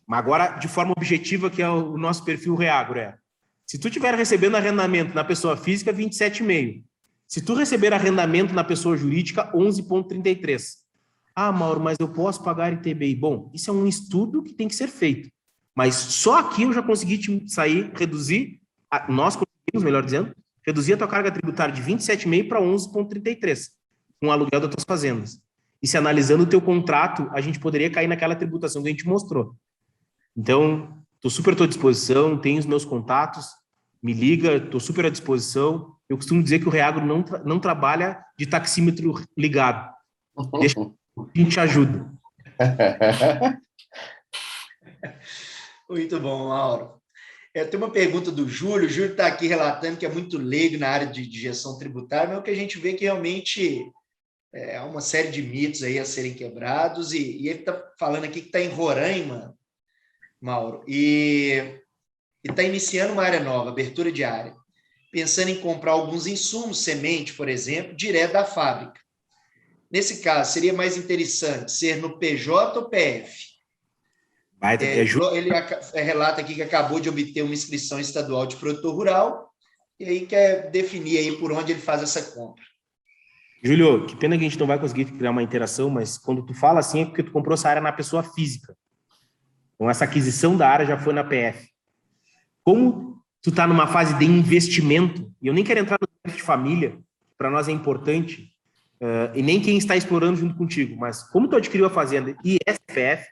Mas agora, de forma objetiva, que é o nosso perfil Reagro, se tu estiver recebendo arrendamento na pessoa física, 27,5. Se tu receber arrendamento na pessoa jurídica, 11,33. Ah, Mauro, mas eu posso pagar ITBI. Bom, isso é um estudo que tem que ser feito. Mas só aqui eu já consegui reduzir, nós conseguimos, melhor dizendo, reduzir a tua carga tributária de 27,5 para 11,33, com o aluguel das tuas fazendas. E se analisando o teu contrato, a gente poderia cair naquela tributação que a gente mostrou. Então, estou super à tua disposição, tenho os meus contatos, me liga, estou super à disposição. Eu costumo dizer que o Reagro não trabalha de taxímetro ligado. Deixa que a gente ajuda. Muito bom, Mauro. Tem uma pergunta do Júlio. O Júlio está aqui relatando que é muito leigo na área de gestão tributária, mas o que a gente vê que realmente há uma série de mitos aí a serem quebrados, e ele está falando aqui que está em Roraima, Mauro, e está iniciando uma área nova, abertura de área, pensando em comprar alguns insumos, semente, por exemplo, direto da fábrica. Nesse caso, seria mais interessante ser no PJ ou PF? Ele relata aqui que acabou de obter uma inscrição estadual de produtor rural e aí quer definir aí por onde ele faz essa compra. Júlio, que pena que a gente não vai conseguir criar uma interação, mas quando tu fala assim é porque tu comprou essa área na pessoa física. Então, essa aquisição da área já foi na PF. Como tu está numa fase de investimento, e eu nem quero entrar no de família, para nós é importante, e nem quem está explorando junto contigo, mas como tu adquiriu a fazenda e SPF,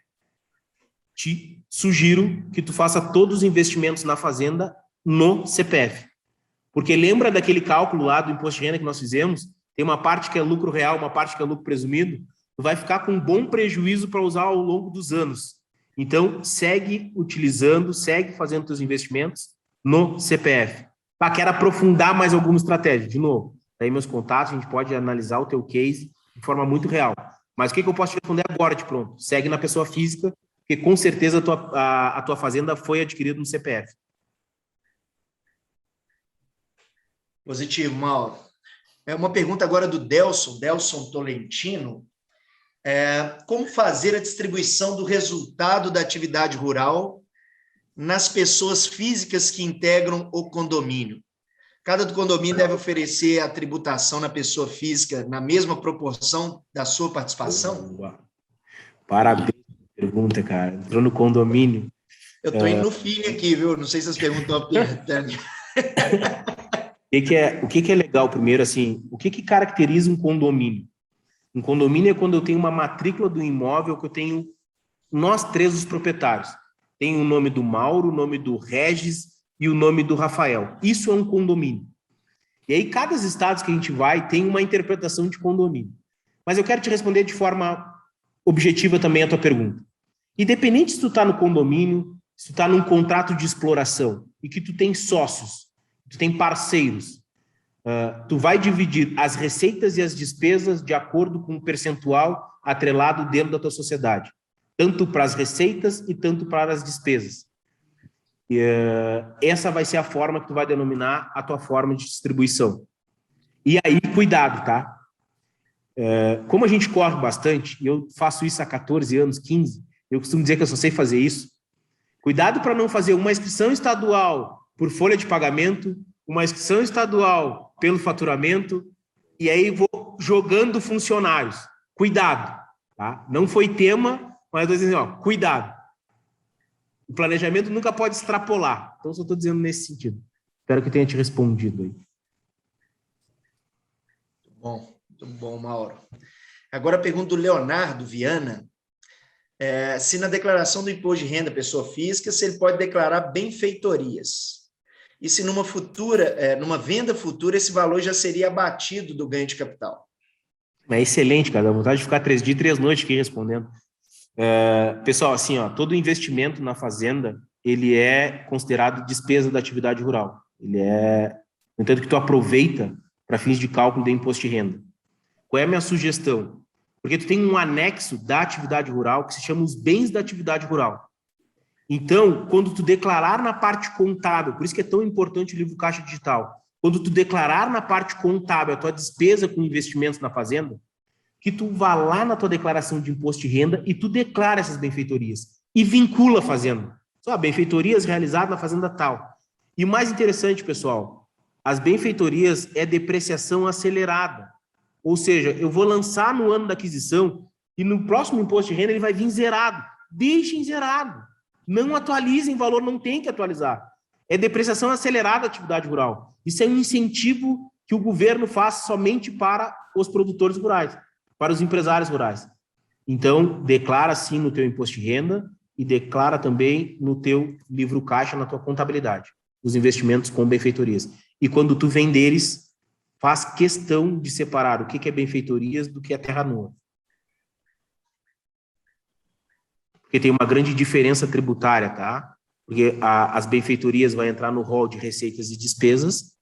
te sugiro que tu faça todos os investimentos na fazenda no CPF. Porque lembra daquele cálculo lá do imposto de renda que nós fizemos? Tem uma parte que é lucro real, uma parte que é lucro presumido. Tu vai ficar com um bom prejuízo para usar ao longo dos anos. Então, segue utilizando, segue fazendo teus investimentos no CPF. Quero aprofundar mais alguma estratégia. De novo, daí meus contatos, a gente pode analisar o teu case de forma muito real. Mas o que eu posso te responder agora de pronto? Segue na pessoa física, porque com certeza a tua fazenda foi adquirida no CPF. Positivo, Mauro. Uma pergunta agora do Delson Tolentino. Como fazer a distribuição do resultado da atividade rural nas pessoas físicas que integram o condomínio? Cada condomínio deve oferecer a tributação na pessoa física na mesma proporção da sua participação? Boa. Parabéns pela pergunta, cara. Entrou no condomínio. Eu estou indo no feeling aqui, viu? Não sei se as perguntas estão apertando. O que é legal primeiro, assim, o que caracteriza um condomínio? Um condomínio é quando eu tenho uma matrícula do imóvel que eu tenho nós três os proprietários. Tem o nome do Mauro, o nome do Regis e o nome do Rafael. Isso é um condomínio. E aí, cada estado que a gente vai tem uma interpretação de condomínio. Mas eu quero te responder de forma objetiva também a tua pergunta. Independente se tu está no condomínio, se tu está num contrato de exploração e que tu tem sócios, tu tem parceiros, tu vai dividir as receitas e as despesas de acordo com um percentual atrelado dentro da tua sociedade, tanto para as receitas e tanto para as despesas. Essa vai ser a forma que tu vai denominar a tua forma de distribuição. E aí, cuidado, tá? Como a gente corre bastante, e eu faço isso há 14 anos, 15, eu costumo dizer que eu só sei fazer isso. Cuidado para não fazer uma inscrição estadual por folha de pagamento, uma inscrição estadual pelo faturamento, e aí vou jogando funcionários. Cuidado, tá? Não foi tema, mas eu estou dizendo, ó, cuidado. O planejamento nunca pode extrapolar. Então, só estou dizendo nesse sentido. Espero que eu tenha te respondido aí. Muito bom, Mauro. Agora a pergunta do Leonardo Viana. Se na declaração do imposto de renda pessoa física, se ele pode declarar benfeitorias. E se numa venda futura, esse valor já seria abatido do ganho de capital? É excelente, cara. Dá vontade de ficar 3 dias e 3 noites aqui respondendo. Pessoal, assim, ó, todo investimento na fazenda, ele é considerado despesa da atividade rural. Ele é, no entanto, que tu aproveita para fins de cálculo de imposto de renda. Qual é a minha sugestão? Porque tu tem um anexo da atividade rural que se chama os bens da atividade rural. Então, quando tu declarar na parte contábil, por isso que é tão importante o livro Caixa Digital, quando tu declarar na parte contábil a tua despesa com investimentos na fazenda, que tu vá lá na tua declaração de imposto de renda e tu declara essas benfeitorias e vincula a fazenda. Só benfeitorias realizadas na fazenda tal. E o mais interessante, pessoal, as benfeitorias é depreciação acelerada. Ou seja, eu vou lançar no ano da aquisição e no próximo imposto de renda ele vai vir zerado. Deixem zerado. Não atualizem valor, não tem que atualizar. É depreciação acelerada da atividade rural. Isso é um incentivo que o governo faz somente para os produtores rurais, para os empresários rurais. Então, declara sim no teu imposto de renda e declara também no teu livro caixa, na tua contabilidade, os investimentos com benfeitorias. E quando tu venderes, faz questão de separar o que é benfeitorias do que é terra nua. Porque tem uma grande diferença tributária, tá? Porque as benfeitorias vai entrar no rol de receitas e despesas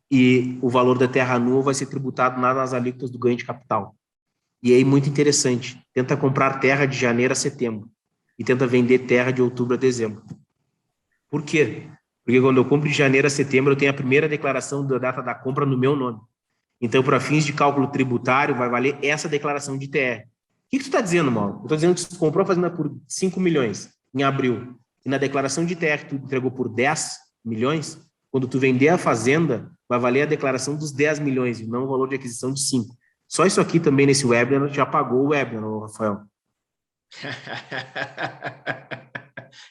e o valor da terra nua vai ser tributado nas alíquotas do ganho de capital. E aí, muito interessante, tenta comprar terra de janeiro a setembro e tenta vender terra de outubro a dezembro. Por quê? Porque quando eu compro de janeiro a setembro, eu tenho a primeira declaração da data da compra no meu nome. Então, para fins de cálculo tributário, vai valer essa declaração de TR. O que tu está dizendo, Mauro? Eu estou dizendo que tu comprou a fazenda por 5 milhões em abril e na declaração de TR tu entregou por 10 milhões, quando tu vender a fazenda, vai valer a declaração dos 10 milhões e não o valor de aquisição de 5. Só isso aqui também nesse webinar já pagou o webinar, Rafael.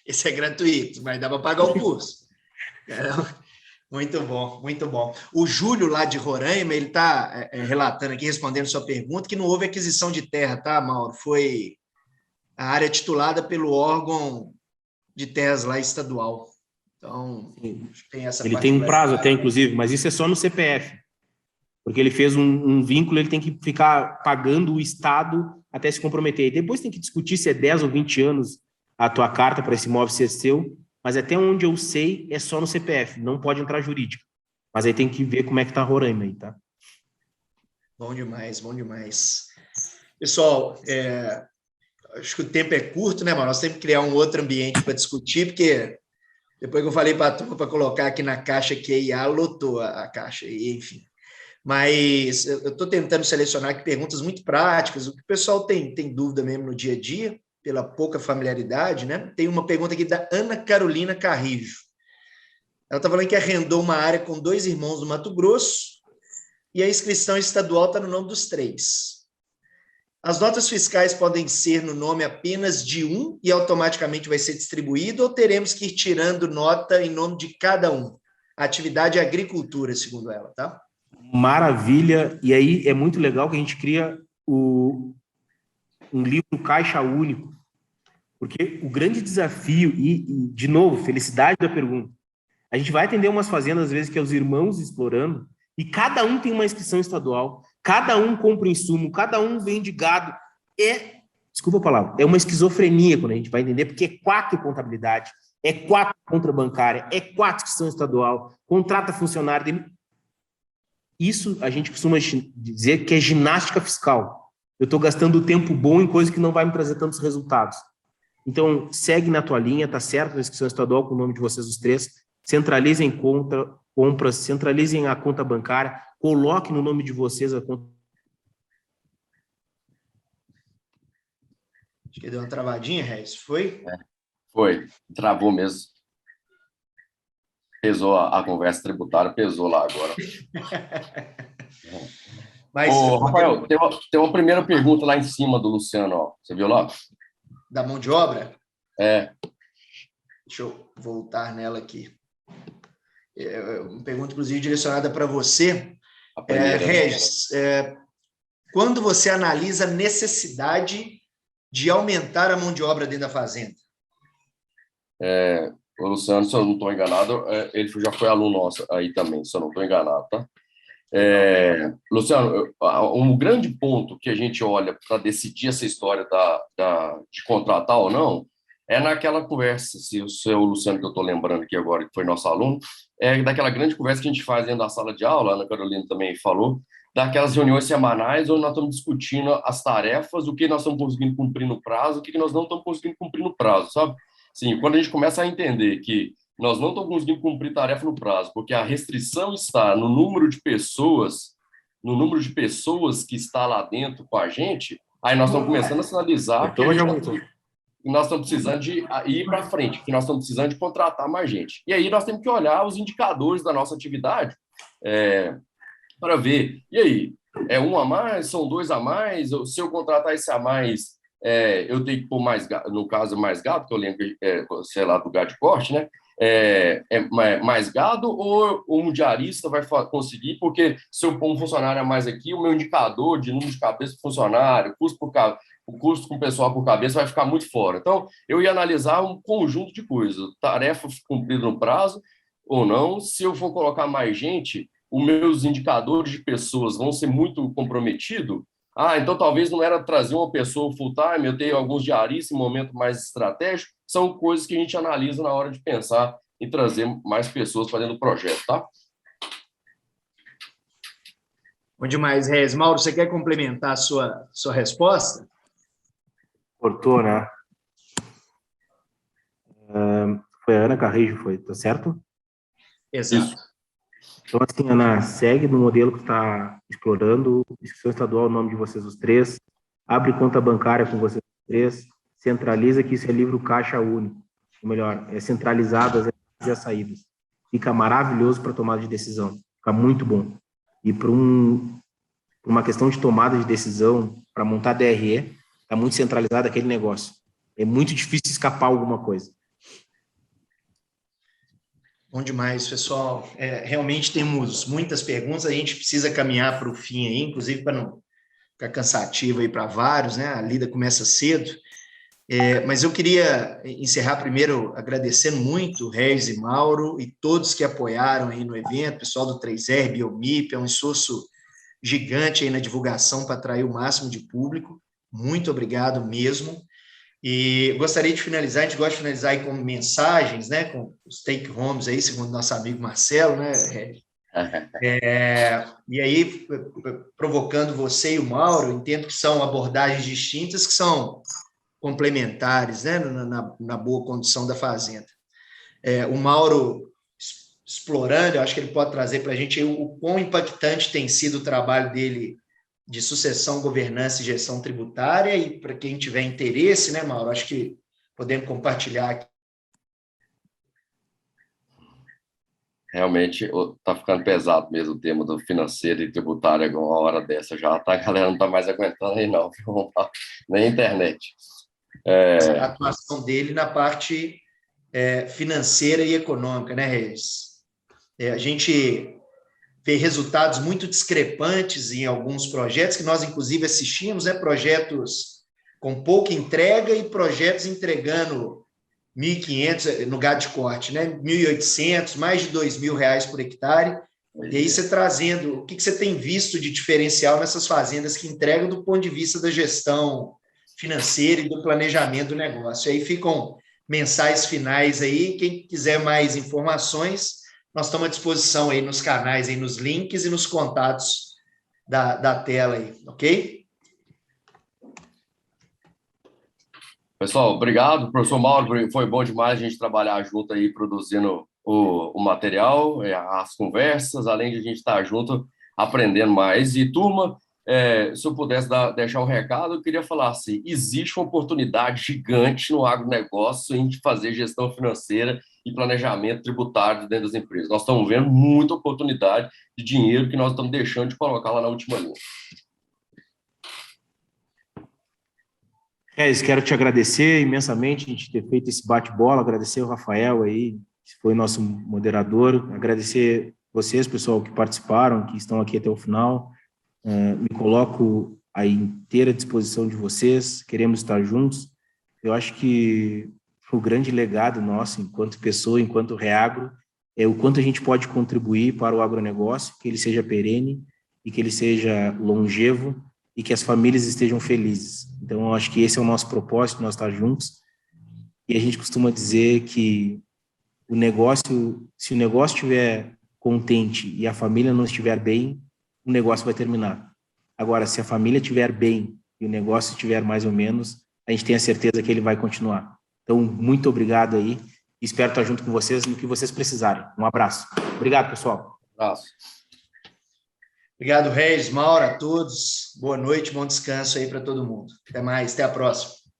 Esse é gratuito, mas dá para pagar o curso. Muito bom, muito bom. O Júlio, lá de Roraima, ele está relatando aqui, respondendo sua pergunta, que não houve aquisição de terra, tá, Mauro? Foi a área titulada pelo órgão de terras lá estadual. Então, tem essa ele tem um prazo até, inclusive, mas isso é só no CPF. Porque ele fez um vínculo, ele tem que ficar pagando o Estado até se comprometer. E depois tem que discutir se é 10 ou 20 anos a tua carta para esse imóvel ser seu, mas até onde eu sei é só no CPF, não pode entrar jurídica. Mas aí tem que ver como é que tá Roraima aí, tá? Bom demais, bom demais. Pessoal, acho que o tempo é curto, né, mano? Nós temos que criar um outro ambiente para discutir, porque depois que eu falei para a turma para colocar aqui na caixa que a IA lotou a caixa, e enfim. Mas eu estou tentando selecionar aqui perguntas muito práticas, o que o pessoal tem dúvida mesmo no dia a dia, pela pouca familiaridade, né? Tem uma pergunta aqui da Ana Carolina Carrijo. Ela está falando que arrendou uma área com 2 irmãos do Mato Grosso e a inscrição estadual está no nome dos 3. As notas fiscais podem ser no nome apenas de um e automaticamente vai ser distribuído ou teremos que ir tirando nota em nome de cada um? A atividade é agricultura, segundo ela, tá? Maravilha, e aí é muito legal que a gente cria um livro caixa único, porque o grande desafio, e de novo, felicidade da pergunta, a gente vai atender umas fazendas, às vezes, que é os irmãos explorando, e cada um tem uma inscrição estadual, cada um compra insumo, cada um vende gado, desculpa a palavra, é uma esquizofrenia quando a gente vai entender, porque é 4 contabilidade, é 4 conta bancária, é 4 inscrição estadual, contrata funcionário, isso a gente costuma dizer que é ginástica fiscal. Eu estou gastando tempo bom em coisa que não vai me trazer tantos resultados. Então, segue na tua linha, tá certo? A inscrição estadual com o nome de vocês os 3. Centralizem compras, centralizem a conta bancária, coloque no nome de vocês a conta. Acho que deu uma travadinha, Regis. Foi? Foi. Travou mesmo. Pesou a conversa tributária, pesou lá agora. Mas, Rafael, tem uma primeira pergunta lá em cima do Luciano, ó. Você viu lá? Da mão de obra? É. Deixa eu voltar nela aqui. Uma pergunta, inclusive, direcionada para você. Regis, quando você analisa a necessidade de aumentar a mão de obra dentro da fazenda? O Luciano, se eu não estou enganado, ele já foi aluno nosso aí também, se eu não estou enganado, tá? Luciano, um grande ponto que a gente olha para decidir essa história de contratar ou não é naquela conversa, se o seu Luciano, que eu estou lembrando aqui agora, que foi nosso aluno, é daquela grande conversa que a gente faz dentro da sala de aula, a Ana Carolina também falou, daquelas reuniões semanais onde nós estamos discutindo as tarefas, o que nós estamos conseguindo cumprir no prazo, o que nós não estamos conseguindo cumprir no prazo, sabe? Sim, quando a gente começa a entender que nós não estamos conseguindo cumprir tarefa no prazo, porque a restrição está no número de pessoas que está lá dentro com a gente, aí nós estamos começando a sinalizar que nós estamos precisando de ir para frente, que nós estamos precisando de contratar mais gente. E aí nós temos que olhar os indicadores da nossa atividade para ver, e aí, é um a mais, são dois a mais, se eu contratar esse a mais, eu tenho que pôr mais, no caso, mais gado, que eu lembro, sei lá, do gado de corte, né? Mais gado ou um diarista vai conseguir, porque se eu pôr um funcionário a mais aqui, o meu indicador de número de cabeça por funcionário, o custo com o pessoal por cabeça vai ficar muito fora. Então, eu ia analisar um conjunto de coisas, tarefa cumprida no prazo ou não, se eu for colocar mais gente, os meus indicadores de pessoas vão ser muito comprometidos. Então talvez não era trazer uma pessoa full-time, eu tenho alguns diaristas em momento mais estratégico, são coisas que a gente analisa na hora de pensar em trazer mais pessoas para dentro do projeto, tá? Bom demais, Reis. Mauro, você quer complementar a sua resposta? Cortou, né? Foi a Ana Carrijo, tá certo? Exato. Isso. Então, assim, Ana, segue no modelo que está explorando, inscrição estadual, o nome de vocês os três, abre conta bancária com vocês os três, centraliza que isso é livro caixa único, ou melhor, é centralizado as entradas e as saídas. Fica maravilhoso para tomada de decisão, fica muito bom. E para uma questão de tomada de decisão, para montar DRE, está muito centralizado aquele negócio. É muito difícil escapar alguma coisa. Bom demais, pessoal. Realmente temos muitas perguntas, a gente precisa caminhar para o fim aí, inclusive para não ficar cansativo aí para vários, né? A lida começa cedo. Mas eu queria encerrar primeiro agradecendo muito Regis e Mauro e todos que apoiaram aí no evento, pessoal do 3R, Biomip, é um esforço gigante aí na divulgação para atrair o máximo de público. Muito obrigado mesmo. E gostaria de finalizar, a gente gosta de finalizar aí com mensagens, né, com os take-homes aí, segundo nosso amigo Marcelo, né, e aí, provocando você e o Mauro, entendo que são abordagens distintas, que são complementares, né, na boa condução da fazenda. O Mauro, explorando, eu acho que ele pode trazer para a gente o quão impactante tem sido o trabalho dele de sucessão, governança e gestão tributária, e para quem tiver interesse, né, Mauro, acho que podemos compartilhar aqui. Realmente está ficando pesado mesmo o tema do financeiro e tributário, uma hora dessa já, tá? A galera não está mais aguentando aí não, nem a internet. A atuação dele na parte financeira e econômica, né, Regis? A gente vê resultados muito discrepantes em alguns projetos, que nós, inclusive, assistimos, né? Projetos com pouca entrega e projetos entregando 1.500 no gado de corte, né? 1.800, mais de R$2.000 por hectare. E aí você trazendo, o que você tem visto de diferencial nessas fazendas que entregam do ponto de vista da gestão financeira e do planejamento do negócio? E aí ficam mensais finais aí, quem quiser mais informações, nós estamos à disposição aí nos canais, aí nos links e nos contatos da tela aí, ok? Pessoal, obrigado, professor Mauro, foi bom demais a gente trabalhar junto aí, produzindo o material, as conversas, além de a gente estar junto, aprendendo mais. E, turma, se eu pudesse deixar um recado, eu queria falar assim, existe uma oportunidade gigante no agronegócio em fazer gestão financeira e planejamento tributário dentro das empresas. Nós estamos vendo muita oportunidade de dinheiro que nós estamos deixando de colocar lá na última linha. Quero te agradecer imensamente a gente ter feito esse bate-bola, agradecer o Rafael aí, que foi nosso moderador, agradecer vocês, pessoal, que participaram, que estão aqui até o final. Me coloco à inteira disposição de vocês, queremos estar juntos. Eu acho que o grande legado nosso, enquanto pessoa, enquanto Reagro, o quanto a gente pode contribuir para o agronegócio, que ele seja perene e que ele seja longevo e que as famílias estejam felizes. Então, eu acho que esse é o nosso propósito, nós estar juntos. E a gente costuma dizer que se o negócio estiver contente e a família não estiver bem, o negócio vai terminar. Agora, se a família estiver bem e o negócio estiver mais ou menos, a gente tem a certeza que ele vai continuar. Então, muito obrigado aí. Espero estar junto com vocês no que vocês precisarem. Um abraço. Obrigado, pessoal. Um abraço. Obrigado, Regis, Maura, a todos. Boa noite, bom descanso aí para todo mundo. Até mais, até a próxima.